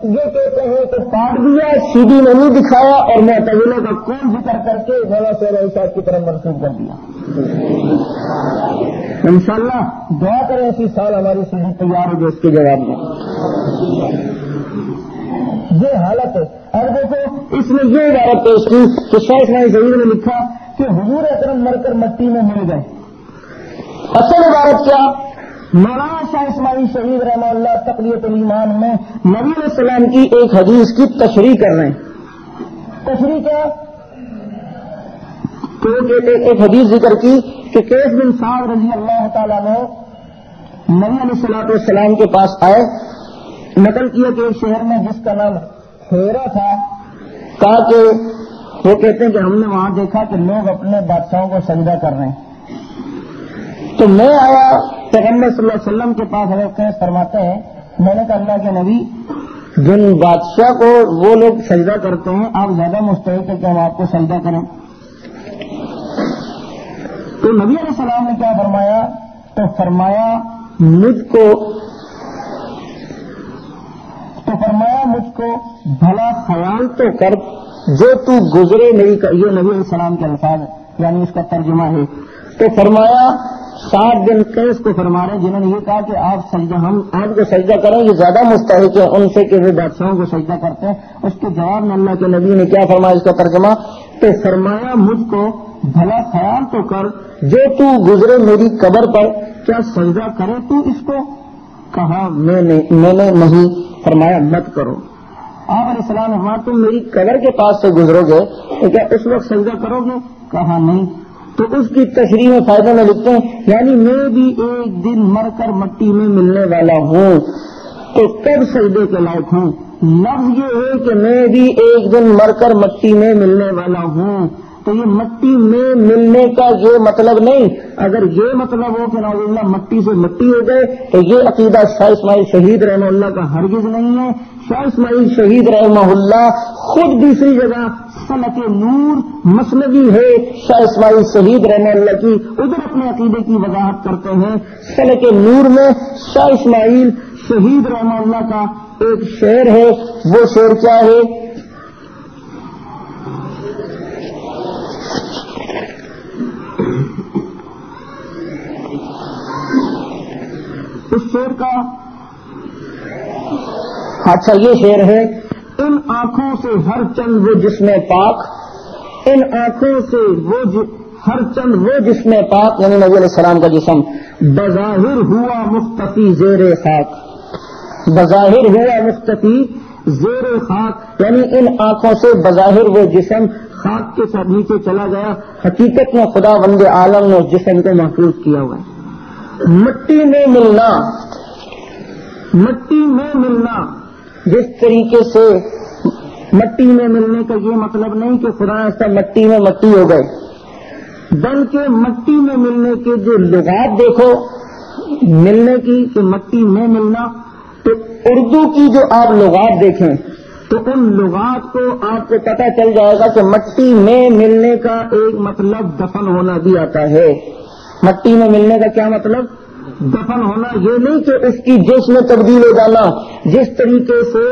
یہ کہتے ہیں کہ کاٹ دیا, سی ڈی میں نہیں دکھایا, اور معتزلہ کا کون ذکر کر کے مولانا شہر صاحب کی طرف منسوخ کر دیا. انشاءاللہ دعا کریں اسی سال ہماری سی ڈی تیار ہو جائے اس کے جواب میں. یہ حالت ہے. اور دیکھو اس میں یہ عبارت پیش کی کہ شاہ اسماعیل شہید نے لکھا کہ حضور اکرم مر کر مٹی میں مل گئے. اصل عبارت کیا؟ مولانا شاہ اسماعیل شہید رحمہ اللہ تقویت الایمان میں نبی علیہ السلام کی ایک حدیث کی تشریح کر رہے ہیں. تشریح کیا؟ تو ایک حدیث ذکر کی کہ قیس بن سعد رضی اللہ تعالیٰ نے نبی علیہ السلام کے پاس آئے, نقل کیا کہ ایک شہر میں جس کا نام ہیرا تھا, کہا کہ وہ کہتے ہیں کہ ہم نے وہاں دیکھا کہ لوگ اپنے بادشاہوں کو سجدہ کر رہے ہیں. تو میں آیا پیغمبر صلی اللہ علیہ وسلم کے پاس, حضرت قیس فرماتے ہیں میں نے کہا اللہ کے نبی جن بادشاہ کو وہ لوگ سجدہ کرتے ہیں آپ زیادہ مستحق ہے کہ ہم آپ کو سجدہ کریں. تو نبی علیہ السلام نے کیا فرمایا؟ تو فرمایا مجھ کو بھلا خیال تو کر جو تو گزرے میری. یہ نبی علیہ السلام کے الفاظ یعنی اس کا ترجمہ ہے. تو فرمایا 7 دن قیس کو فرما رہے جنہوں نے یہ کہا کہ ہم آپ کو سجدہ کریں, یہ زیادہ مستحق ہے ان سے کہ وہ بادشاہوں کو سجدہ کرتے ہیں. اس کے جواب میں اللہ کے نبی نے کیا فرمایا اس کا ترجمہ؟ تو فرمایا مجھ کو بھلا خیال تو کر جو تو گزرے میری قبر پر کیا سجدہ کرے تو اس کو؟ کہا میں نے نہیں. فرمایا مت کرو. آپ علیہ السلام نے تم میری قبر کے پاس سے گزرو گے تو کیا اس وقت سجدہ کرو گے؟ کہا نہیں. تو اس کی تشریح میں فائدہ میں لکھتے ہیں یعنی میں بھی ایک دن مر کر مٹی میں ملنے والا ہوں تو کب سجدے کے لائق ہوں. لفظ یہ ہے کہ میں بھی ایک دن مر کر مٹی میں ملنے والا ہوں. تو یہ مٹی میں ملنے کا یہ مطلب نہیں. اگر یہ مطلب ہو کہ نعوذ باللہ مٹی سے مٹی ہو گئے تو یہ عقیدہ شاہ اسماعیل شہید رحمہ اللہ کا ہرگز نہیں ہے. شاہ اسماعیل شہید رحمہ اللہ خود دوسری جگہ سلک نور مثنوی ہے شاہ اسماعیل شہید رحمہ اللہ کی, ادھر اپنے عقیدے کی وضاحت کرتے ہیں. سلک نور میں شاہ اسماعیل شہید رحمہ اللہ کا ایک شعر ہے. وہ شعر کیا ہے؟ اس شعر کا اچھا یہ شعر ہے ان آنکھوں سے ہر چند وہ جسم پاک, ان آنکھوں سے وہ ہر چند وہ جسم پاک یعنی نبی علیہ السلام کا جسم بظاہر ہوا مختفی زیر خاک, بظاہر ہوا مختفی زیر خاک یعنی ان آنکھوں سے بظاہر وہ جسم خاک کے ساتھ نیچے چلا گیا, حقیقت میں خدا بند عالم نے اس جسم کو محفوظ کیا ہوا ہے. مٹی میں ملنا, مٹی میں ملنا جس طریقے سے مٹی میں ملنے کا یہ مطلب نہیں کہ خدا ایسا مٹی میں مٹی ہو گئے, بلکہ مٹی میں ملنے کے جو لغات دیکھو ملنے کی کہ مٹی میں ملنا, تو اردو کی جو آپ لغات دیکھیں تو ان لغات کو آپ کو پتہ چل جائے گا کہ مٹی میں ملنے کا ایک مطلب دفن ہونا بھی آتا ہے. مٹی میں ملنے کا کیا مطلب؟ دفن ہونا. یہ نہیں کہ اس کی جسم میں تبدیل ہو جانا. جس طریقے سے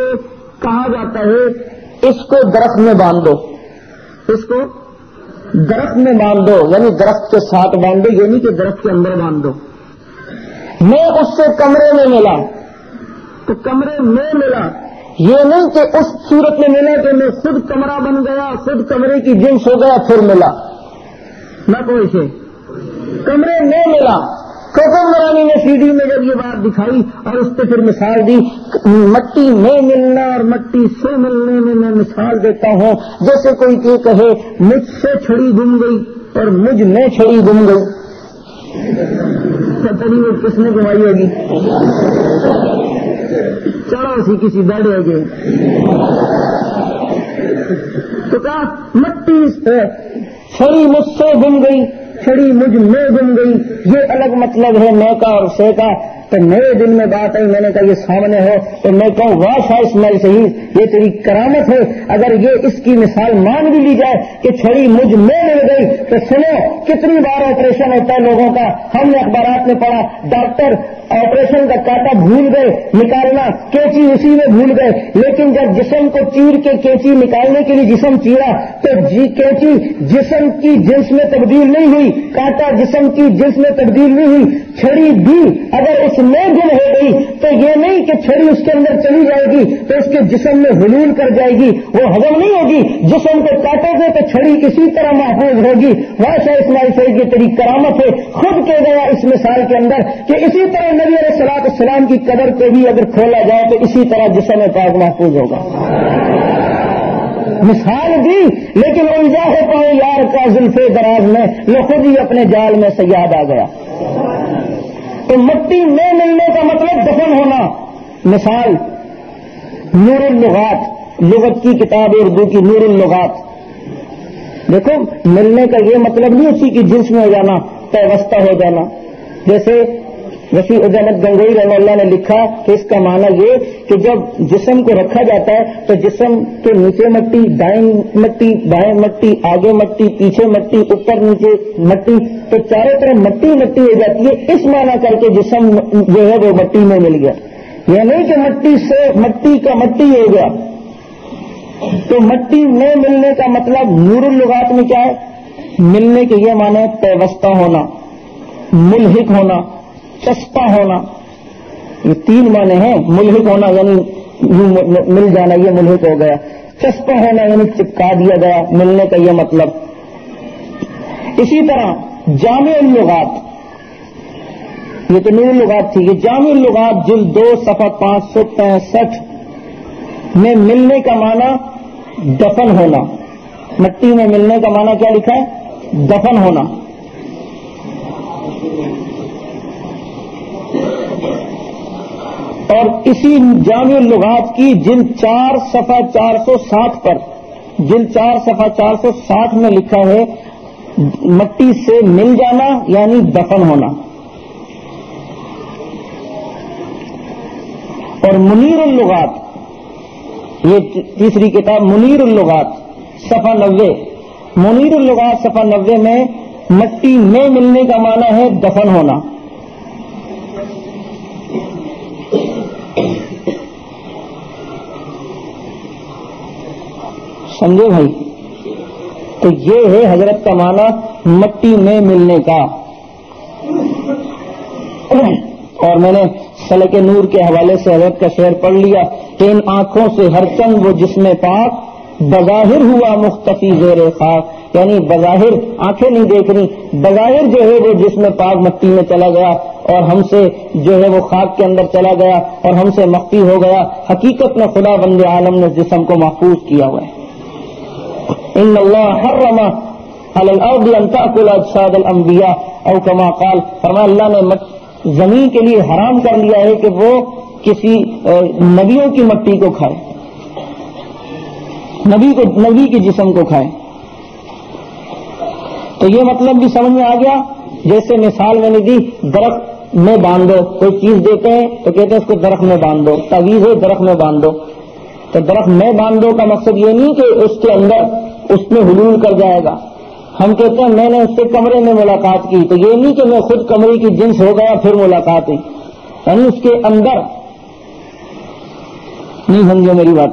کہا جاتا ہے اس کو درخت میں باندھ دو, اس کو درخت میں باندھ دو یعنی درخت کے ساتھ باندھ دو, یہ نہیں کہ درخت کے اندر باندھ دو. میں اس سے کمرے میں ملا تو کمرے میں ملا, یہ نہیں کہ اس صورت میں ملا کہ میں خود کمرہ بن گیا, خود کمرے کی جنس ہو گیا پھر ملا, نہ کوئی سے کمرے میں ملا. کوکب نورانی نے سی ڈی میں جب یہ بات دکھائی اور اس پہ پھر مثال دی, مٹی میں ملنا اور مٹی سے ملنے میں میں مثال دیتا ہوں جیسے کوئی یہ کہے مجھ سے چھڑی گم گئی اور مجھ میں چھڑی گم گئی. پتہ نہیں وہ کس نے گمائی ہوگی, چڑھا سی کسی بیٹھے ہو گئے تو کہا مٹی سے چھڑی مجھ سے گم گئی, چھڑی مجھ میں گم گئی. یہ الگ مطلب ہے میں کا اور سے کا. تو میرے دل میں بات آئی, میں نے کہا یہ سامنے ہو تو میں کہوں واہ شاہ اسماعیل شہید, یہ تیری کرامت ہے. اگر یہ اس کی مثال مان بھی لی جائے کہ چھڑی مجھ میں مل گئی تو سنو کتنی بار آپریشن ہوتا ہے لوگوں کا. ہم نے اخبارات میں پڑھا ڈاکٹر آپریشن کا کانٹا بھول گئے نکالنا, کینچی اسی میں بھول گئے, لیکن جب جسم کو چیر کے کینچی نکالنے کے لیے جسم چیرا تو کینچی جسم کی جنس میں تبدیل نہیں ہوئی, کانٹا جسم کی جنس میں تبدیل نہیں ہوئی. چھڑی بھی اگر اس میں گم ہو گئی تو یہ نہیں کہ چھڑی اس کے اندر چلی جائے گی تو اس کے جسم میں حلول کر جائے گی, وہ ہضم نہیں ہوگی. جسم کو کاٹو گے تو چھڑی اسی طرح محفوظ ہوگی. واہ شاہ اسماعیل شہید کی تیری کرامت ہے. خود کہہ گیا اس مثال کے اندر کہ اسی طرح نبی علیہ الصلوۃ والسلام کی قبر کو بھی اگر کھولا جائے تو اسی طرح جسم پاک محفوظ ہوگا. مثال دی لیکن الجھا ہو پائے یار کا زلف دراز میں, وہ خود ہی اپنے جال میں سیاد آ گیا. تو مٹی میں ملنے کا مطلب دفن ہونا. مثال نور اللغات, لغت کی کتاب اردو کی نور اللغات. دیکھو ملنے کا یہ مطلب نہیں اسی کی جنس میں ہو جانا, پیوستہ ہو جانا. جیسے وسیع احمد گنگوئی رحمہ اللہ نے لکھا کہ اس کا معنی یہ کہ جب جسم کو رکھا جاتا ہے تو جسم کے نیچے مٹی, دائیں مٹی, بائیں مٹی, آگے مٹی, پیچھے مٹی, اوپر نیچے مٹی, تو چاروں طرف مٹی مٹی ہو جاتی ہے. اس معنی کر کے جسم جو ہے وہ مٹی میں مل گیا. یہ نہیں کہ مٹی سے مٹی کا مٹی ہو گیا. تو مٹی میں ملنے کا مطلب نور اللغات میں کیا ہے؟ ملنے کے یہ معنی پیوستہ ہونا, ملحق ہونا, چسپا ہونا. یہ تین معنی ہیں. ملحق ہونا یعنی مل جانا, یہ ملحق ہو گیا. چسپا ہونا یعنی چپکا دیا گیا, ملنے کا یہ مطلب. اسی طرح جامع اللغات, یہ تو نور اللغات تھی, یہ جامع اللغات جلد 2 صفحہ 565 میں ملنے کا معنی دفن ہونا. مٹی میں ملنے کا معنی کیا لکھا ہے؟ دفن ہونا. اور اسی جامع اللغات کی جلد 4 صفحہ 460 پر، جلد 4 صفحہ 460 میں لکھا ہے مٹی سے مل جانا یعنی دفن ہونا. اور منیر اللغات، یہ تیسری کتاب منیر اللغات صفحہ 90، منیر اللغات صفحہ 90 میں مٹی میں ملنے کا معنی ہے دفن ہونا. سمجھے بھائی؟ تو یہ ہے حضرت کا معنی مٹی میں ملنے کا. اور میں نے سلک نور کے حوالے سے حضرت کا شعر پڑھ لیا کہ ان آنکھوں سے ہر چند وہ جسم پاک بظاہر ہوا مختفی زیر خاک، یعنی بظاہر آنکھیں نہیں دیکھ رہی، بظاہر جو ہے وہ جسم پاک مٹی میں چلا گیا اور ہم سے جو ہے وہ خاک کے اندر چلا گیا اور ہم سے مخفی ہو گیا. حقیقت میں خدا بند عالم نے جسم کو محفوظ کیا ہوا ہے. ان اللہ حرم علی الارض ان تاکل اجساد الانبیاء او کما قال، فرمایا اللہ نے زمین کے لیے حرام کر لیا ہے کہ وہ کسی نبیوں کی مٹی کو کھائے، نبی کے جسم کو کھائے. تو یہ مطلب بھی سمجھ میں آ گیا. جیسے مثال میں نے دی، درخت میں باندھ دو، کوئی چیز دیتے ہیں تو کہتے ہیں اس کو درخت میں باندھ دو، تعویذ ہے درخت میں باندھ دو. تو درخت میں باندھ دو کا مقصد یہ نہیں کہ اس کے اندر اس میں حلول کر جائے گا. ہم کہتے ہیں میں نے اس سے کمرے میں ملاقات کی، تو یہ نہیں کہ میں خود کمرے کی جنس ہو گیا پھر ملاقات ہوئی، یعنی اس کے اندر. نہیں سمجھو میری بات.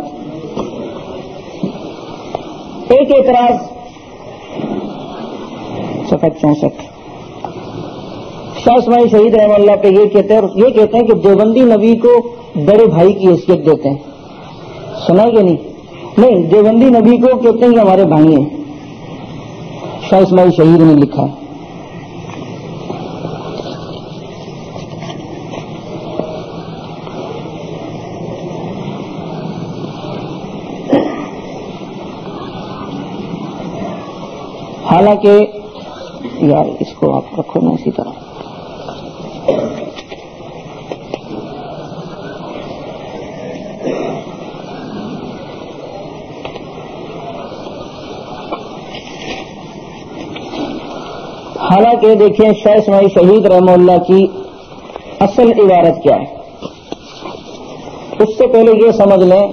ایک اعتراض صفحہ 64 شاہ اسماعیل شہید رحمہ اللہ پہ یہ کہتے ہیں کہ دیوبندی نبی کو بڑے بھائی کی حیثیت دیتے ہیں. سنا کہ نہیں دیوبندی نبی کو کہتے ہیں کہ ہمارے بھائی ہیں. شاہ اسماعیل شہید نے لکھا ہے. حالانکہ یار اس کو آپ رکھو نا اسی طرح. حالانکہ دیکھیں شاہ اسماعیل شہید رحمہ اللہ کی اصل عبارت کیا ہے. اس سے پہلے یہ سمجھ لیں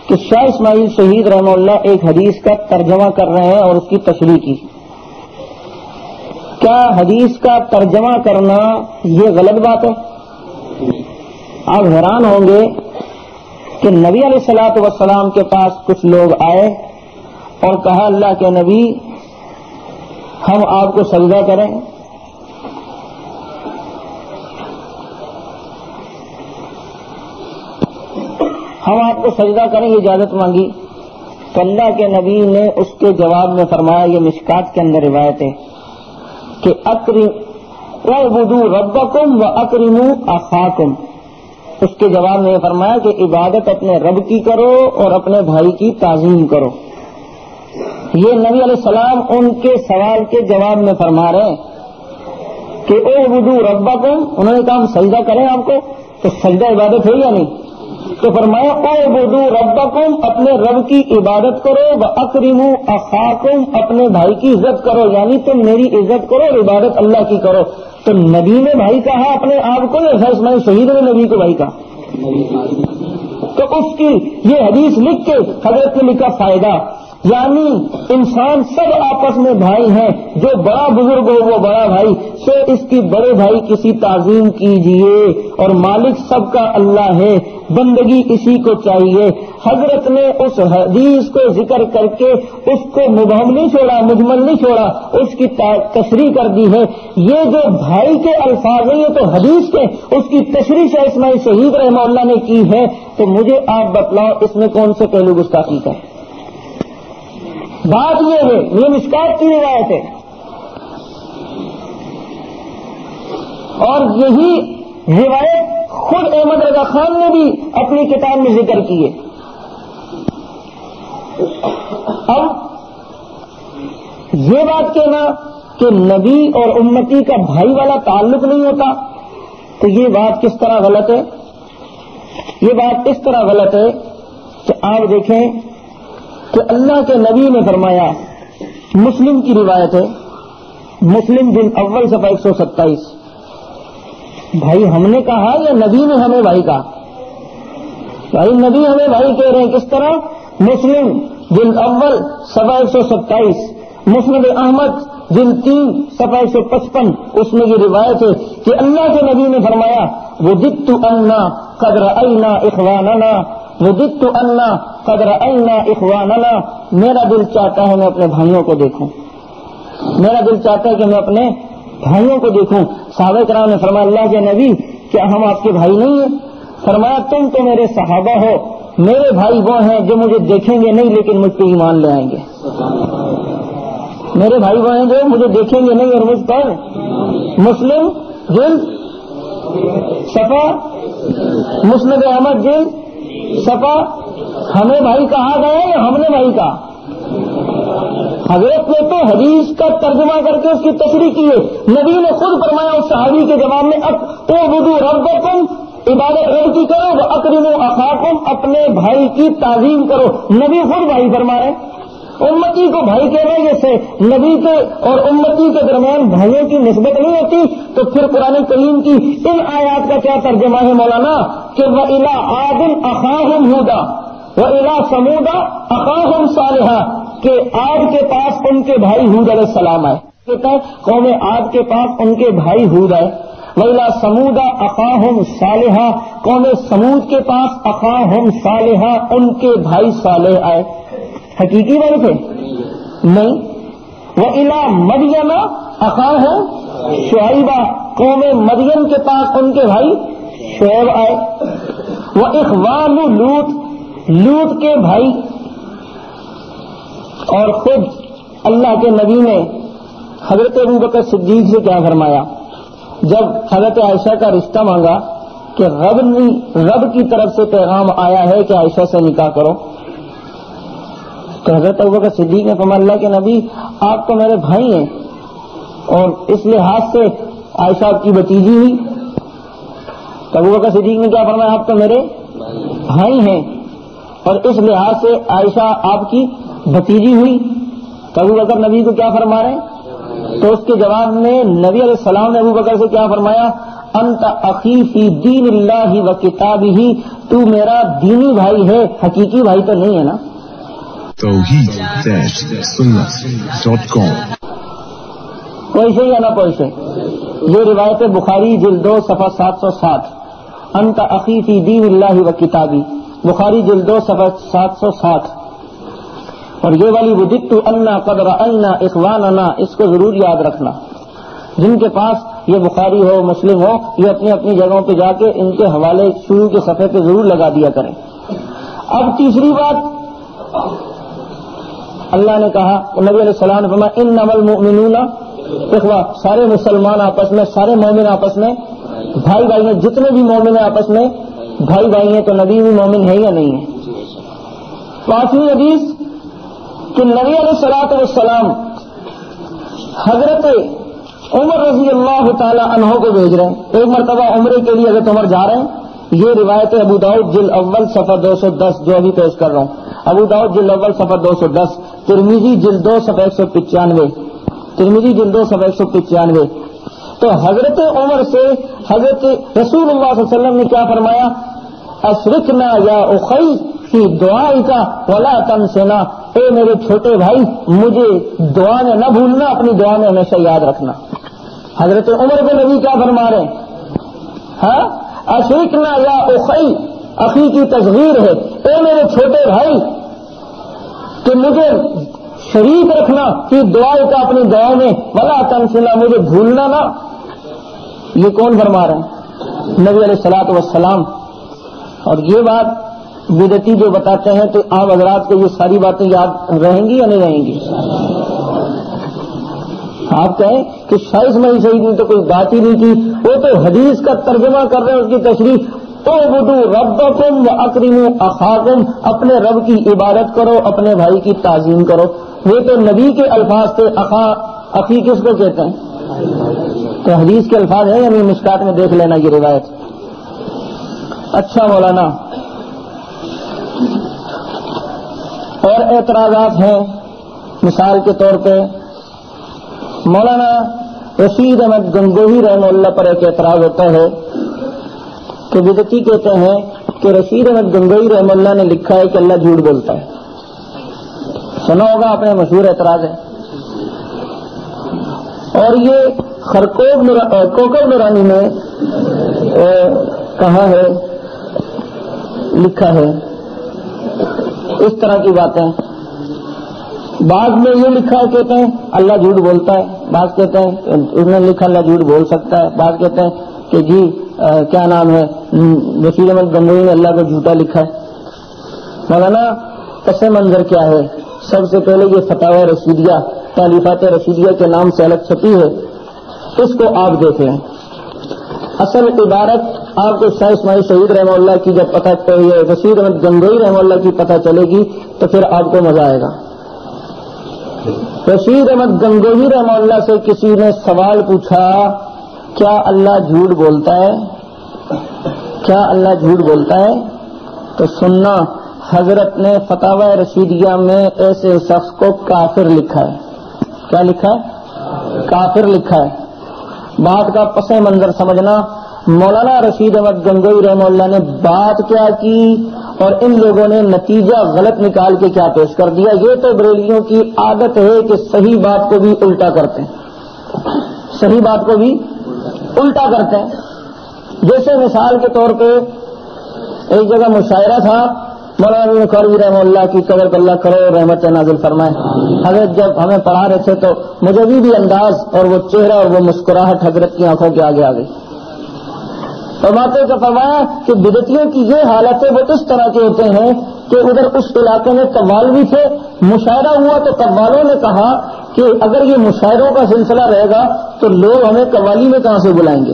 کہ شاہ اسماعیل شہید رحمہ اللہ ایک حدیث کا ترجمہ کر رہے ہیں اور اس کی تشریح کی. کیا حدیث کا ترجمہ کرنا یہ غلط بات ہے؟ آپ حیران ہوں گے کہ نبی علیہ الصلوۃ والسلام کے پاس کچھ لوگ آئے اور کہا اللہ کے نبی ہم آپ کو سجدہ کریں. ہم آپ کو سجدہ کریں یہ اجازت مانگی تو اللہ کے نبی نے اس کے جواب میں فرمایا، یہ مشکات کے اندر روایت ہے کہ اعبدوا ربکم واکرموا اخاکم. اس کے جواب میں یہ فرمایا کہ عبادت اپنے رب کی کرو اور اپنے بھائی کی تعظیم کرو. یہ نبی علیہ السلام ان کے سوال کے جواب میں فرما رہے ہیں کہ اعبدوا ربکم. انہوں نے کہا ہم سجدہ کریں آپ کو، تو سجدہ عبادت ہے یا نہیں؟ تو فرمایا اعبدوا ربکم، اپنے رب کی عبادت کرو، واکرموا اخاکم، اپنے بھائی کی عزت کرو، یعنی تم میری عزت کرو اور عبادت اللہ کی کرو. تو نبی نے بھائی کہا اپنے آپ کو، یا شاہ اسماعیل شہید نے نبی کو بھائی کہا؟ تو اس کی یہ حدیث لکھ کے حضرت نے لکھا فائدہ، یعنی انسان سب آپس میں بھائی ہیں، جو بڑا بزرگ ہو وہ بڑا بھائی، سو اس کی بڑے بھائی کسی تعظیم کیجئے، اور مالک سب کا اللہ ہے، بندگی اسی کو چاہیے. حضرت نے اس حدیث کو ذکر کر کے اس کو مبہم نہیں چھوڑا، مجمل نہیں چھوڑا، اس کی تشریح کر دی ہے. یہ جو بھائی کے الفاظ ہیں یہ تو حدیث کے، اس کی تشریح شاہ اسماعیل شہید رحمہ اللہ نے کی ہے. تو مجھے آپ بتلاؤ اس میں کون سے پہلو گستاخی کا ہے؟ بات یہ ہے، یہ مشکات کی روایت ہے، اور یہی روایت خود احمد رضا خان نے بھی اپنی کتاب میں ذکر کی ہے. اب یہ بات کہنا کہ نبی اور امتی کا بھائی والا تعلق نہیں ہوتا، تو یہ بات کس طرح غلط ہے؟ یہ بات اس طرح غلط ہے کہ آپ دیکھیں کہ اللہ کے نبی نے فرمایا، مسلم کی روایت ہے، مسلم جلد اول صفحہ 127، بھائی ہم نے کہا یا نبی نے ہمیں بھائی کہا؟ بھائی نبی ہمیں بھائی کہہ رہے ہیں، کس طرح؟ مسلم جلد اول صفحہ 127، مسند احمد جلد 3 صفحہ 155، اس میں یہ روایت ہے کہ اللہ کے نبی نے فرمایا، وجدت انا قد رأینا اخواننا، وجدت انا قد رأینا اخواننا، میرا دل چاہتا ہے میں اپنے بھائیوں کو دیکھوں، میرا دل چاہتا ہے کہ میں اپنے بھائیوں کو دیکھوں۔ صحابہ کرام نے فرمایا، اللہ کے نبی کیا ہم آپ کے بھائی نہیں ہیں؟ فرمایا، تم تو میرے صحابہ ہو، میرے بھائی وہ ہیں جو مجھے دیکھیں گے نہیں لیکن مجھ پہ ایمان لے آئیں گے، میرے بھائی وہ ہیں جو مجھے دیکھیں گے نہیں اور مجھ پر۔ مسلم جلد صفحہ، مسند احمد جلد صفحہ، ہمیں بھائی کہا گیا یا ہم نے بھائی کہا؟ حضرت نے تو حدیث کا ترجمہ کر کے اس کی تشریح کی ہے، نبی نے خود فرمایا اس صحابی کے جواب میں، اعبدوا ربکم، عبادت رب کی کرو، واکرموا اخاکم، اپنے بھائی کی تعظیم کرو۔ نبی خود بھائی فرما رہے ہیں، امتی کو بھائی کہنے جیسے نبی کے اور امتی کے درمیان بھائیوں کی نسبت نہیں ہوتی، تو پھر قرآن کریم کی ان آیات کا کیا ترجمہ ہے مولانا؟ کہ وَإِلَىٰ عَادٍ أَخَاهُمْ هُودًا وَإِلَىٰ ثَمُودَ أَخَاهُمْ صَالِحًا، کہ عاد کے پاس ان کے بھائی ہود علیہ السلام آئے، کہتا ہے قوم عاد کے پاس ان کے بھائی ہود آئے، وَإِلَىٰ ثَمُودَ أَخَاهُمْ صَالِحًا، قوم سمود کے پاس أَخَاهُمْ صَالِحًا، ان کے بھائی صالح آئے۔ حقیقی بھائی تھے؟ نہیں۔ وَإِلَىٰ مَدْيَنَ أَخَاهُمْ شُعَيْبًا، قوم مدین کے پاس ان کے بھائی شعیب آئے۔ وَإِخْوَانُ لوط، لوط کے بھائی۔ اور خود اللہ کے نبی نے حضرت ابوبکر صدیق سے کیا فرمایا جب حضرت عائشہ کا رشتہ مانگا کہ رب کی طرف سے پیغام آیا ہے کہ عائشہ سے نکاح کرو، تو حضرت ابوبکر صدیق نے فرمایا، اللہ کے نبی آپ تو میرے بھائی ہیں، اور اس لحاظ سے عائشہ آپ کی بھتیجی ہوئی۔ تو ابوبکر صدیق نے کیا فرمایا، آپ تو میرے بھائی ہیں اور اس لحاظ سے عائشہ آپ کی بھتیجی ہوئی۔ تو ابوبکر نبی کو کیا فرما رہے ہیں؟ تو اس کے جواب میں نبی علیہ السلام نے ابوبکر سے کیا فرمایا، انت اخی فی دین اللہ و کتابہ، تو میرا دینی بھائی ہے، حقیقی بھائی تو نہیں ہے نا۔ توحید-سنت.com کوئی سے یا نہ کوئی سے، یہ روایت بخاری جلد 2 صفحہ 760، انت اخی فی دین اللہ و کتابی، بخاری جلد 2 صفحہ 760۔ اور یہ والی وجدت انا قد رأینا اخواننا، اس کو ضرور یاد رکھنا، جن کے پاس یہ بخاری ہو مسلم ہو، یہ اپنی اپنی جگہوں پہ جا کے ان کے حوالے شروع کے صفحے پہ ضرور لگا دیا کریں۔ اب تیسری بات، اللہ نے کہا، نبی علیہ السلام نے فرمایا، انما المؤمنون اخوہ، سارے مسلمان آپس میں، سارے مومن آپس میں بھائی بھائی ہیں، جتنے بھی مومن ہیں آپس میں بھائی بھائی ہیں، تو نبی بھی مومن ہے یا نہیں ہے؟ پانچویں حدیث کہ نبی علیہ الصلوۃ والسلام حضرت عمر رضی اللہ تعالی عنہ کو بھیج رہے ہیں، ایک مرتبہ عمرے کے لیے حضرت عمر جا رہے ہیں۔ یہ روایت ابو داؤد جلد اول صفحہ 210 جو ابھی پیش کر رہا ہوں، ابو داؤد جلد اول صفحہ 210، ترمذی جلد 2 صفحہ 195، ترمذی جلد 2 صفحہ 195۔ تو حضرت عمر سے حضرت رسول اللہ صلی اللہ علیہ وسلم نے کیا فرمایا، اشرکنا یا اخی فی دعائک ولا تنسنا، اے میرے چھوٹے بھائی مجھے دعا میں نہ بھولنا، اپنی دعا میں ہمیشہ یاد رکھنا۔ حضرت عمر کے نبی کیا فرما رہے ہیں؟ ہاں، اشرکنا یا اخی، اخی کی تصغیر ہے، اے میرے چھوٹے بھائی کہ مجھے شریک رکھنا کہ دعائے کا اپنی دعا میں، ولا تنسنا، مجھے بھولنا نہ۔ یہ کون فرما رہے ہیں؟ نبی علیہ الصلوۃ والسلام۔ اور یہ بات بدعتی جو بتاتے ہیں تو عام حضرات کو یہ ساری باتیں یاد رہیں گی یا نہیں رہیں گی؟ آپ کہیں کہ 28 مئی شہید نے تو کوئی بات ہی نہیں کی، وہ تو حدیث کا ترجمہ کر رہے ہیں، اس کی تشریح، اعبدوا ربکم واکرموا اخاکم، اپنے رب کی عبادت کرو، اپنے بھائی کی تعظیم کرو۔ وہ تو نبی کے الفاظ تھے، اخا، اخی کس کو کہتے ہیں؟ تو حدیث کے الفاظ ہیں یعنی مشکات میں دیکھ لینا یہ روایت. اچھا مولانا، اور اعتراضات ہیں. مثال کے طور پہ مولانا رشید احمد گنگوہی رحمہ اللہ پر ایک اعتراض ہوتا ہے کہ بدعتی کہتے ہیں کہ رشید احمد گنگوہی رحمہ اللہ نے لکھا ہے کہ اللہ جھوٹ بولتا ہے. سنا ہوگا آپ نے، مشہور اعتراض ہے. اور یہ کوکب نورانی میں کہا ہے، لکھا ہے اس طرح کی باتیں. بعض میں یہ لکھا ہے کہتے ہیں اللہ جھوٹ بولتا ہے، بعض کہتے ہیں اس نے لکھا اللہ جھوٹ بول سکتا ہے، بعض کہتے ہیں کہ جی کیا نام ہے رشید احمد گنگوہی نے اللہ کو جھوٹا لکھا ہے. مولانا پس منظر کیا ہے؟ سب سے پہلے یہ فتاوی رشیدیہ تالیفات رشیدیہ کے نام سے الگ چھپی ہے، اس کو آپ دیکھ لیں. اصل عبارت آپ کو شاہ اسماعیل شہید رحمہ اللہ کی جب پتہ رشید احمد گنگوہی رحمہ اللہ کی پتہ چلے گی تو پھر آپ کو مزہ آئے گا. رشید احمد گنگوہی رحمہ اللہ سے کسی نے سوال پوچھا کیا اللہ جھوٹ بولتا ہے؟ کیا اللہ جھوٹ بولتا ہے؟ تو سننا، حضرت نے فتاوی رشیدیہ میں ایسے شخص کو کافر لکھا ہے. کیا لکھا ہے؟ کافر لکھا ہے. بات کا پس منظر سمجھنا. مولانا رشید احمد گنگوہی رحمہ اللہ نے بات کیا کی اور ان لوگوں نے نتیجہ غلط نکال کے کیا پیش کر دیا. یہ تو بریلویوں کی عادت ہے کہ صحیح بات کو بھی الٹا کرتے ہیں، صحیح بات کو بھی الٹا کرتے ہیں. جیسے مثال کے طور پہ ایک جگہ مشاعرہ تھا مولانا قاری رحمہ اللہ کی قبر پر اللہ کرو رحمت نازل فرمائے. حضرت جب ہمیں پڑھا رہے تھے تو مجھے بھی انداز اور وہ چہرہ اور وہ مسکراہٹ حضرت کی آنکھوں کے آگے آ گئی. فرماتے کا فرمایا کہ بدعتیوں کی یہ حالت ہے، وہ اس طرح کے ہوتے ہیں کہ ادھر اس علاقے میں قوال بھی تھے، مشاعرہ ہوا تو قوالوں نے کہا کہ اگر یہ مشاعروں کا سلسلہ رہے گا تو لوگ ہمیں قوالی میں کہاں سے بلائیں گے،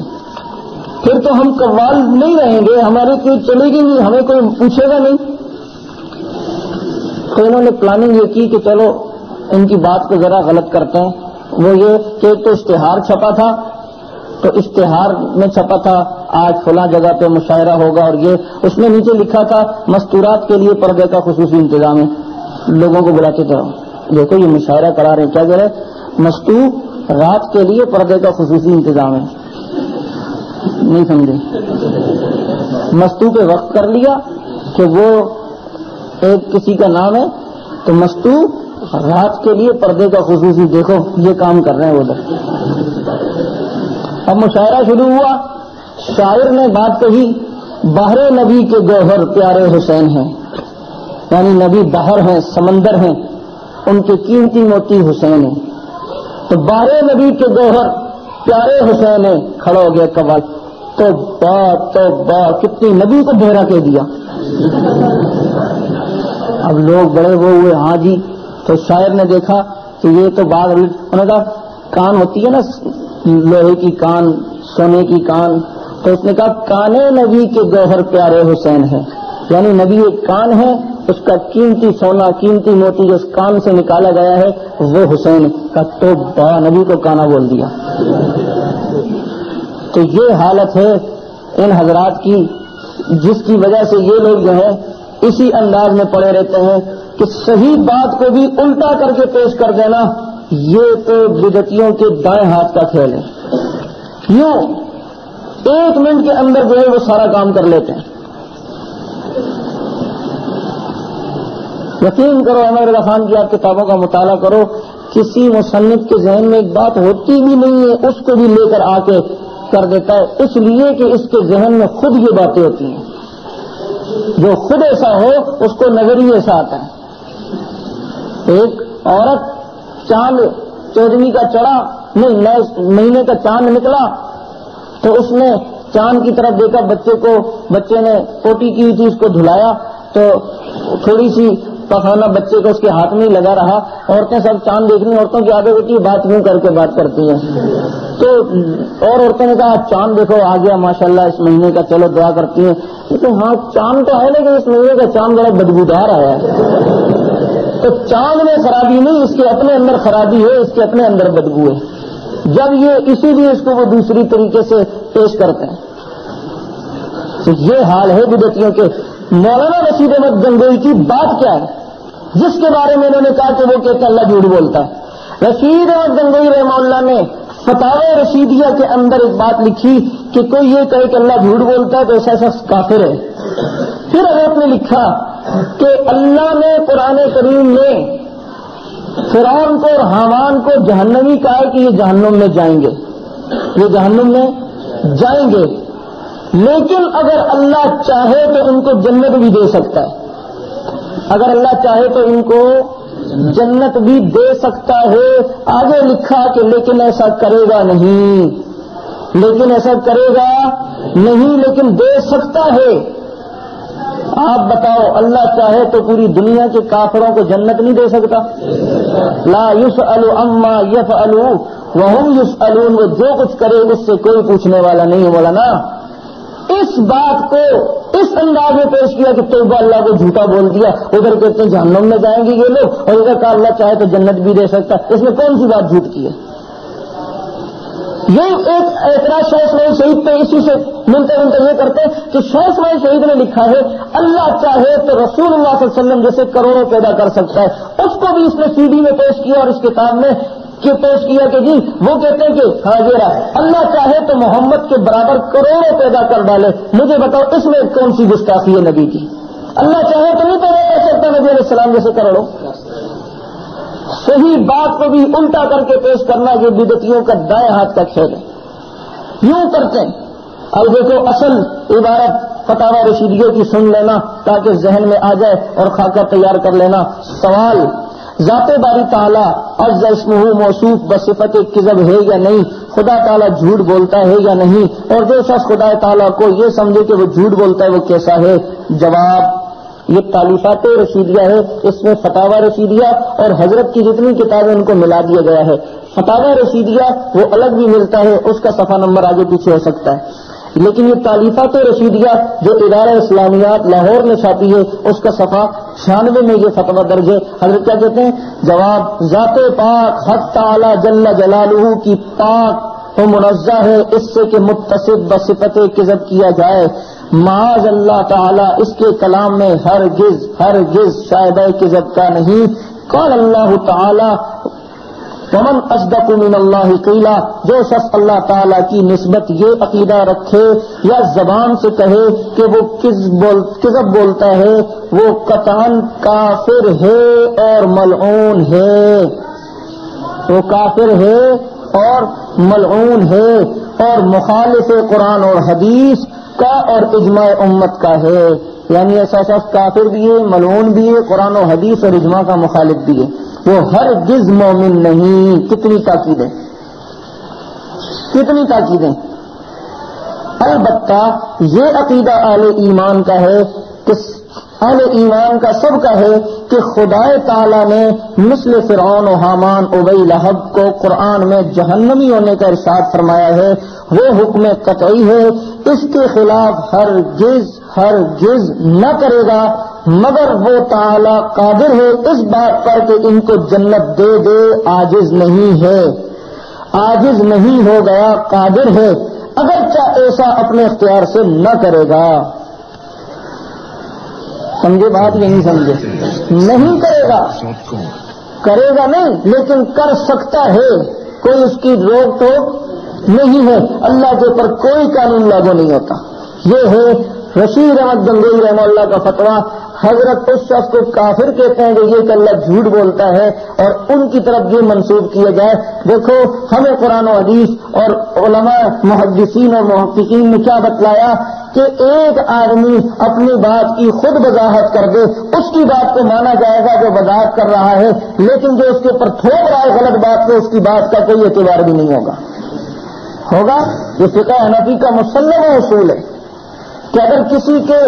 پھر تو ہم قوال نہیں رہیں گے، ہماری کوئی چلے گی نہیں، ہمیں کوئی پوچھے گا نہیں. تو انہوں نے پلاننگ یہ کی کہ چلو ان کی بات کو ذرا غلط کرتے ہیں. وہ یہ کہ تو اشتہار چھپا تھا، تو اشتہار میں چھپا تھا آج فلاں جگہ پہ مشاعرہ ہوگا، اور یہ اس میں نیچے لکھا تھا مستورات کے لیے پردے کا خصوصی انتظام ہے. لوگوں کو بلاتے تھے دیکھو یہ مشاعرہ کرا رہے ہیں، کیا کہہ رہے؟ مستورات کے لیے پردے کا خصوصی انتظام ہے. نہیں سمجھے؟ مستو پہ وقت کر لیا کہ وہ ایک کسی کا نام ہے، تو مستو رات کے لیے پردے کا خصوصی، دیکھو یہ کام کر رہے ہیں ادھر. اب مشاعرہ شروع ہوا، شاعر نے بات کہی بحر نبی کے گوہر پیارے حسین ہیں، یعنی نبی بحر ہیں، سمندر ہیں، ان کے قیمتی موتی حسین ہیں. تو بحر نبی کے گوہر پیارے حسین ہیں. کھڑا ہو گیا قوال، تو بات کتنی نبی کو بہرا کہہ دیا. اب لوگ بڑے وہ ہوئے ہاں جی. تو شاعر نے دیکھا کہ یہ تو بات، انہوں نے کہا کان ہوتی ہے نا لوہے کی کان، سونے کی کان، تو اس نے کہا کانے نبی کے گوہر پیارے حسین ہے، یعنی نبی ایک کان ہے، اس کا قیمتی سونا قیمتی موتی جو اس کان سے نکالا گیا ہے وہ حسین کا. تو نبی کو کانا بول دیا. تو یہ حالت ہے ان حضرات کی، جس کی وجہ سے یہ لوگ جو ہے اسی انداز میں پڑے رہتے ہیں کہ صحیح بات کو بھی الٹا کر کے پیش کر دینا. یہ تو بدعتیوں کے دائیں ہاتھ کا کھیل ہے. یوں ایک منٹ کے اندر جو ہے وہ سارا کام کر لیتے ہیں. یقین کرو احمد رضا خان کی آپ کتابوں کا مطالعہ کرو، کسی مصنف کے ذہن میں ایک بات ہوتی بھی نہیں ہے اس کو بھی لے کر آ کے کر دیتا ہے، اس لیے کہ اس کے ذہن میں خود یہ باتیں ہوتی ہیں. جو خود ایسا ہو اس کو نظر ہی ایسا آتا ہے. ایک عورت چاند 14ویں کا چڑھا نہیں، نئے مہینے کا چاند نکلا تو اس نے چاند کی طرف دیکھا، بچے نے پوٹی کی تھی، اس کو دھلایا تو تھوڑی سی پخانا بچے کو اس کے ہاتھ میں ہی لگا رہا. عورتیں سب چاند دیکھنی، عورتوں کی عادت ہوتی ہے بات یوں کر کے بات کرتی ہیں. تو اور عورتوں نے کہا چاند دیکھو آ گیا ماشاءاللہ اس مہینے کا، چلو دعا کرتی ہیں. لیکن ہاں چاند تو ہے لیکن اس مہینے کا چاند بڑا بدبودار آیا ہے. تو چاند میں خرابی نہیں، اس کے اپنے اندر خرابی ہے، اس کے اپنے اندر بدبو ہے. جب یہ اسی لیے اس کو وہ دوسری طریقے سے پیش کرتے ہیں. تو یہ حال ہے بدعتیوں کے. مولانا رشید احمد گنگوئی کی بات کیا ہے جس کے بارے میں انہوں نے کہا کہ وہ کہتے ہیں اللہ جھوٹ بولتا ہے؟ رشید احمد گنگوئی رحمہ اللہ نے فتاوی رشیدیہ کے اندر ایک بات لکھی کہ کوئی یہ کہے کہ اللہ جھوٹ بولتا ہے تو ایسا شخص کافر ہے. پھر حضرت نے لکھا کہ اللہ نے قرآن کریم میں فرعون کو اور حامان کو جہنمی کہا ہے کہ یہ جہنم میں جائیں گے، یہ جہنم میں جائیں گے، لیکن اگر اللہ چاہے تو ان کو جنت بھی دے سکتا ہے. اگر اللہ چاہے تو ان کو جنت بھی دے سکتا ہے. آگے لکھا کہ لیکن ایسا کرے گا نہیں، لیکن ایسا کرے گا نہیں، لیکن دے سکتا ہے. آپ بتاؤ اللہ چاہے تو پوری دنیا کے کافروں کو جنت نہیں دے سکتا؟ لا یسأل عما یفعل وہم یسألون، وہ جو کچھ کرے اس سے کوئی پوچھنے والا نہیں ہے. مولانا اس بات کو اس انداز میں پیش کیا کہ توبہ اللہ کو جھوٹا بول دیا. ادھر کہتے ہیں جہنم میں جائیں گے یہ لوگ، اور ادھر کہا اللہ چاہے تو جنت بھی دے سکتا. اس میں کون سی بات جھوٹ کی ہے؟ یہ ایک اعتراض شاہ اسماعیل شہید پہ اسی سے ملتے یہ کرتے ہیں کہ شاہ اسماعیل شہید نے لکھا ہے اللہ چاہے تو رسول اللہ صلی اللہ علیہ وسلم جیسے کروڑوں پیدا کر سکتا ہے. اس کو بھی اس نے CD میں پیش کیا اور اس کتاب میں پیش کیا کہ جی وہ کہتے ہیں کہ حاضرہ اللہ چاہے تو محمد کے برابر کروڑوں پیدا کر ڈالے. مجھے بتاؤ اس میں کون سی گستاخی ہے نبی کی؟ اللہ چاہے تو نہیں پیدا کر سکتا نبی علیہ السلام جیسے کروڑوں. صحیح بات کو بھی الٹا کر کے پیش کرنا یہ بدعتیوں کا دائیں ہاتھ کا کھیل ہے. یوں کرتے ہیں. اب دیکھو اصل عبارت فتاوی رشیدیہ کی سن لینا تاکہ ذہن میں آ جائے اور خاکہ تیار کر لینا. سوال: ذات باری تعالیٰ عز اسمہ موصوف بصفت کذب ہے یا نہیں؟ خدا تعالیٰ جھوٹ بولتا ہے یا نہیں؟ اور جو شخص خدا تعالیٰ کو یہ سمجھے کہ وہ جھوٹ بولتا ہے وہ کیسا ہے؟ جواب: یہ تالیفات رشیدیہ ہے، اس میں فتاوی رشیدیہ اور حضرت کی جتنی کتابیں ان کو ملا دیا گیا ہے. فتاوی رشیدیہ وہ الگ بھی ملتا ہے، اس کا صفحہ نمبر آگے پیچھے ہو سکتا ہے، لیکن یہ تالیفات رشیدیہ جو ادارہ اسلامیات لاہور میں چھاپی ہے اس کا صفحہ 96 میں یہ فتویٰ درج ہے. حضرت کیا کہتے ہیں؟ جواب: ذات پاک حق تعالی جل جلالہ کی پاک و منزہ ہے اس سے کہ متصف بصفت کذب کیا جائے. معاذ اللہ تعالی اس کے کلام میں ہرگز شائبہ کذب کا نہیں. قال اللہ تعالی ومن اصدق من اللہ قیلا، جو شخص اللہ تعالیٰ کی نسبت یہ عقیدہ رکھے یا زبان سے کہے کہ وہ کذب بولتا ہے وہ قطعاً کافر ہے اور ملعون ہے. وہ کافر ہے اور ملعون ہے اور مخالف قرآن اور حدیث کا اور اجماع امت کا ہے. یعنی ایسا شخص کافر بھی ہے، ملعون بھی ہے، قرآن و حدیث اور اجماع کا مخالف بھی ہے. وہ ہرگز مومن نہیں. کتنی تاکیدیں، کتنی تاکیدیں. البتہ یہ عقیدہ اہل ایمان کا ہے کہ اہل ایمان کا سب کا ہے کہ خدا تعالیٰ نے مثل فرعون و حامان ابی لہب کو قرآن میں جہنمی ہونے کا ارشاد فرمایا ہے. وہ حکم قطعی ہے، اس کے خلاف ہرگز نہ کرے گا، مگر وہ تعالیٰ قادر ہے اس بات پر کہ ان کو جنت دے دے. عاجز نہیں ہے، عاجز نہیں ہو گیا، قادر ہے، اگرچہ ایسا اپنے اختیار سے نہ کرے گا. سمجھے بات یا نہیں سمجھے؟ نہیں کرے گا، کرے گا نہیں، لیکن کر سکتا ہے. کوئی اس کی روک ٹوک نہیں ہے. اللہ کے اوپر کوئی قانون لاگو نہیں ہوتا. یہ ہے رشید احمد گنگوئی رحمہ اللہ کا فتویٰ. حضرت اس شخص کو کافر کہتے ہیں کہ یہ کہ اللہ جھوٹ بولتا ہے اور ان کی طرف یہ منسوب کیا جائے. دیکھو ہمیں قرآن و حدیث اور علماء محدثین اور محققین نے کیا بتلایا کہ ایک آدمی اپنی بات کی خود وضاحت کر دے اس کی بات کو مانا جائے گا جو وضاحت کر رہا ہے، لیکن جو اس کے اوپر تھوپ رہا ہے غلط بات کو اس کی بات کا کوئی اعتبار بھی نہیں ہوگا. یہ فقہ حنفی کا مسلم اصول ہے کہ اگر کسی کے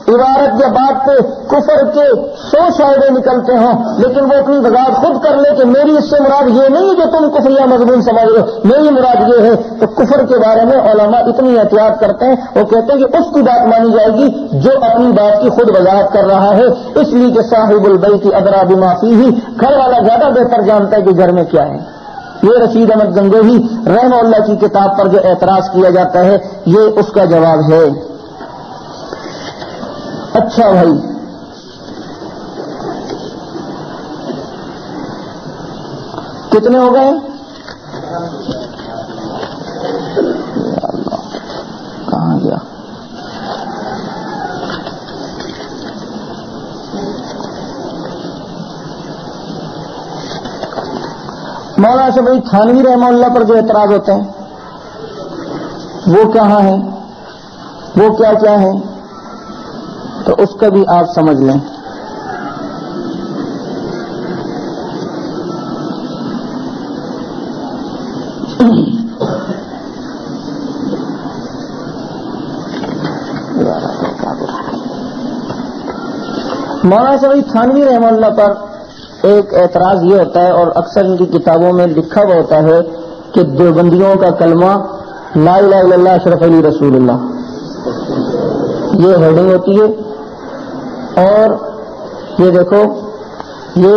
عبارت یا بات پہ کفر کے 100 شائبے نکلتے ہوں لیکن وہ اپنی وضاحت خود کر لے کہ میری اس سے مراد یہ نہیں کہ تم کفریہ مضمون سمجھ رہے ہو، میری مراد یہ ہے، تو کفر کے بارے میں علماء اتنی احتیاط کرتے ہیں. وہ کہتے ہیں کہ اس کی بات مانی جائے گی جو اپنی بات کی خود وضاحت کر رہا ہے، اس لیے کہ صاحب البیت ادری بما فیہ، گھر والا زیادہ بہتر جانتا ہے کہ گھر میں کیا ہے. یہ رشید احمد گنگوہی رحمہ اللہ کی کتاب پر جو اعتراض کیا جاتا ہے یہ اس کا جواب ہے۔ اچھا بھائی، کتنے ہو گئے؟ کہاں گیا؟ مولانا اشرف علی تھانوی رحمہ اللہ پر جو اعتراض ہوتے ہیں وہ کہاں ہیں، وہ کیا کیا ہیں، تو اس کا بھی آپ سمجھ لیں۔ مولانا اشرف علی تھانوی رحمہ اللہ پر ایک اعتراض یہ ہوتا ہے، اور اکثر ان کی کتابوں میں لکھا ہوا ہوتا ہے کہ دیوبندیوں کا کلمہ لا الہ الا اللہ اشرف علی رسول اللہ، یہ ہیڈنگ ہوتی ہے۔ اور یہ دیکھو، یہ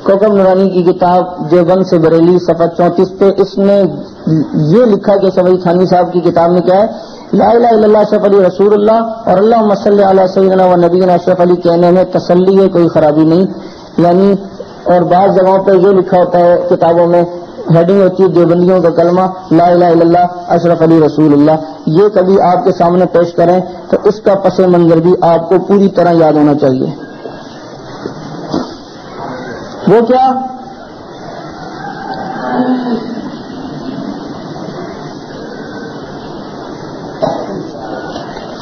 کوکب نورانی کی کتاب دیوبند سے بریلی صفحہ 34 پہ اس نے یہ لکھا کہ اشرف علی تھانوی صاحب کی کتاب میں کیا ہے، لا الہ الا اللہ اشرف علی رسول اللہ، اور اللہم صلی علی سیدنا و نبینا اشرف علی کہنے میں تسلی ہے، کوئی خرابی نہیں۔ یعنی اور بعض جگہوں پہ یہ لکھا ہوتا ہے کتابوں میں، ہیڈنگ ہوتی ہے دیوبندیوں کا کلمہ لا الہ الا اللہ اشرف علی رسول اللہ۔ یہ کبھی آپ کے سامنے پیش کریں تو اس کا پس منظر بھی آپ کو پوری طرح یاد ہونا چاہیے۔ وہ کیا؟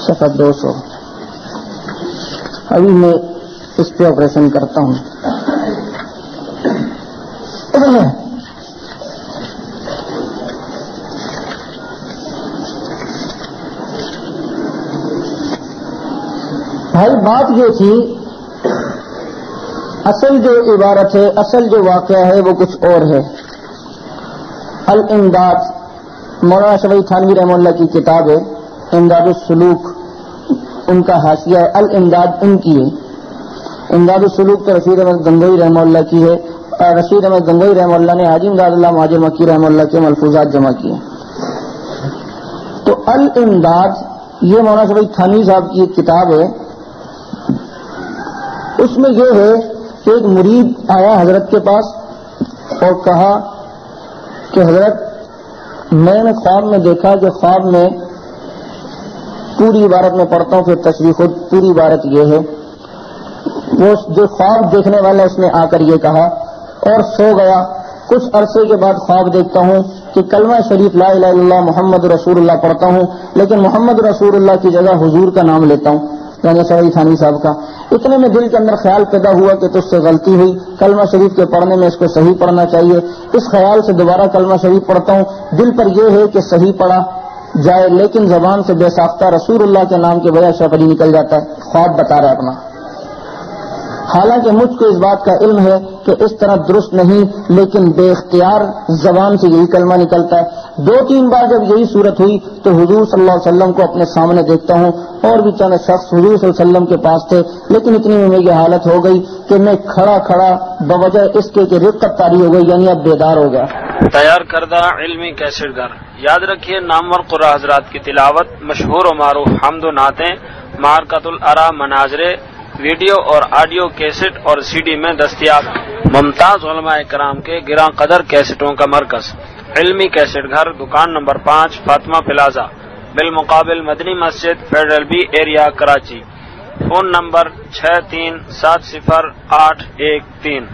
صفحہ 200۔ ابھی میں اس پہ آپریشن کرتا ہوں۔ بھائی بات یہ تھی، اصل جو عبارت ہے، اصل جو واقعہ ہے وہ کچھ اور ہے۔ الامداد مولانا اشرف علی تھانوی رحمہ اللہ کی کتاب ہے، امداد السلوک ان کا حاشیہ ہے، الامداد ان کی ہے۔ امداد السلوک تو رشید احمد گنگوہی رحمہ اللہ کی ہے، اور رشید احمد گنگوہی رحمہ اللہ نے حاجی امداد اللہ مہاجر مکی رحمہ اللہ کے ملفوظات جمع کیے۔ تو الامداد یہ مولانا اشرف علی تھانوی صاحب کی ایک کتاب ہے، اس میں یہ ہے کہ ایک مرید آیا حضرت کے پاس اور کہا کہ حضرت میں نے خواب میں دیکھا کہ خواب میں پوری عبارت میں پڑھتا ہوں، پھر تشریح خود پوری عبارت یہ ہے، وہ جو خواب دیکھنے والا اس نے آ کر یہ کہا اور سو گیا۔ کچھ عرصے کے بعد خواب دیکھتا ہوں کہ کلمہ شریف لا الہ الا اللہ محمد رسول اللہ پڑھتا ہوں، لیکن محمد رسول اللہ کی جگہ حضور کا نام لیتا ہوں، یعنی اشرف علی تھانوی صاحب کا۔ اتنے میں دل کے اندر خیال پیدا ہوا کہ تجھ سے غلطی ہوئی، کلمہ شریف کے پڑھنے میں اس کو صحیح پڑھنا چاہیے۔ اس خیال سے دوبارہ کلمہ شریف پڑھتا ہوں، دل پر یہ ہے کہ صحیح پڑھا جائے، لیکن زبان سے بے ساختہ رسول اللہ کے نام کے بجائے اشرف علی نکل جاتا ہے۔ خواب بتا رہا ہے اپنا، حالانکہ مجھ کو اس بات کا علم ہے کہ اس طرح درست نہیں، لیکن بے اختیار زبان سے یہی کلمہ نکلتا ہے۔ 2-3 بار جب یہی صورت ہوئی تو حضور صلی اللہ علیہ وسلم کو اپنے سامنے دیکھتا ہوں، اور بھی چند شخص حضور صلی اللہ علیہ وسلم کے پاس تھے، لیکن اتنی میں میری حالت ہو گئی کہ میں کھڑا بوجہ اس کے کہ رقت طاری ہو گئی، یعنی اب بیدار ہو گیا۔ تیار کردہ علمی کیسٹ گھر، یاد رکھیے نامور قرآن حضرات کی تلاوت، مشہور و معروف حمد و نعتیں، معرکۃ الارا مناظرے، ویڈیو اور آڈیو کیسٹ اور سی ڈی میں دستیاب، ممتاز علماء کرام کے گراں قدر کیسٹوں کا مرکز، علمی کیسٹ گھر، دکان نمبر 5 فاطمہ پلازا، بالمقابل مدنی مسجد، federal be area, Karachi. Phone number 63708113۔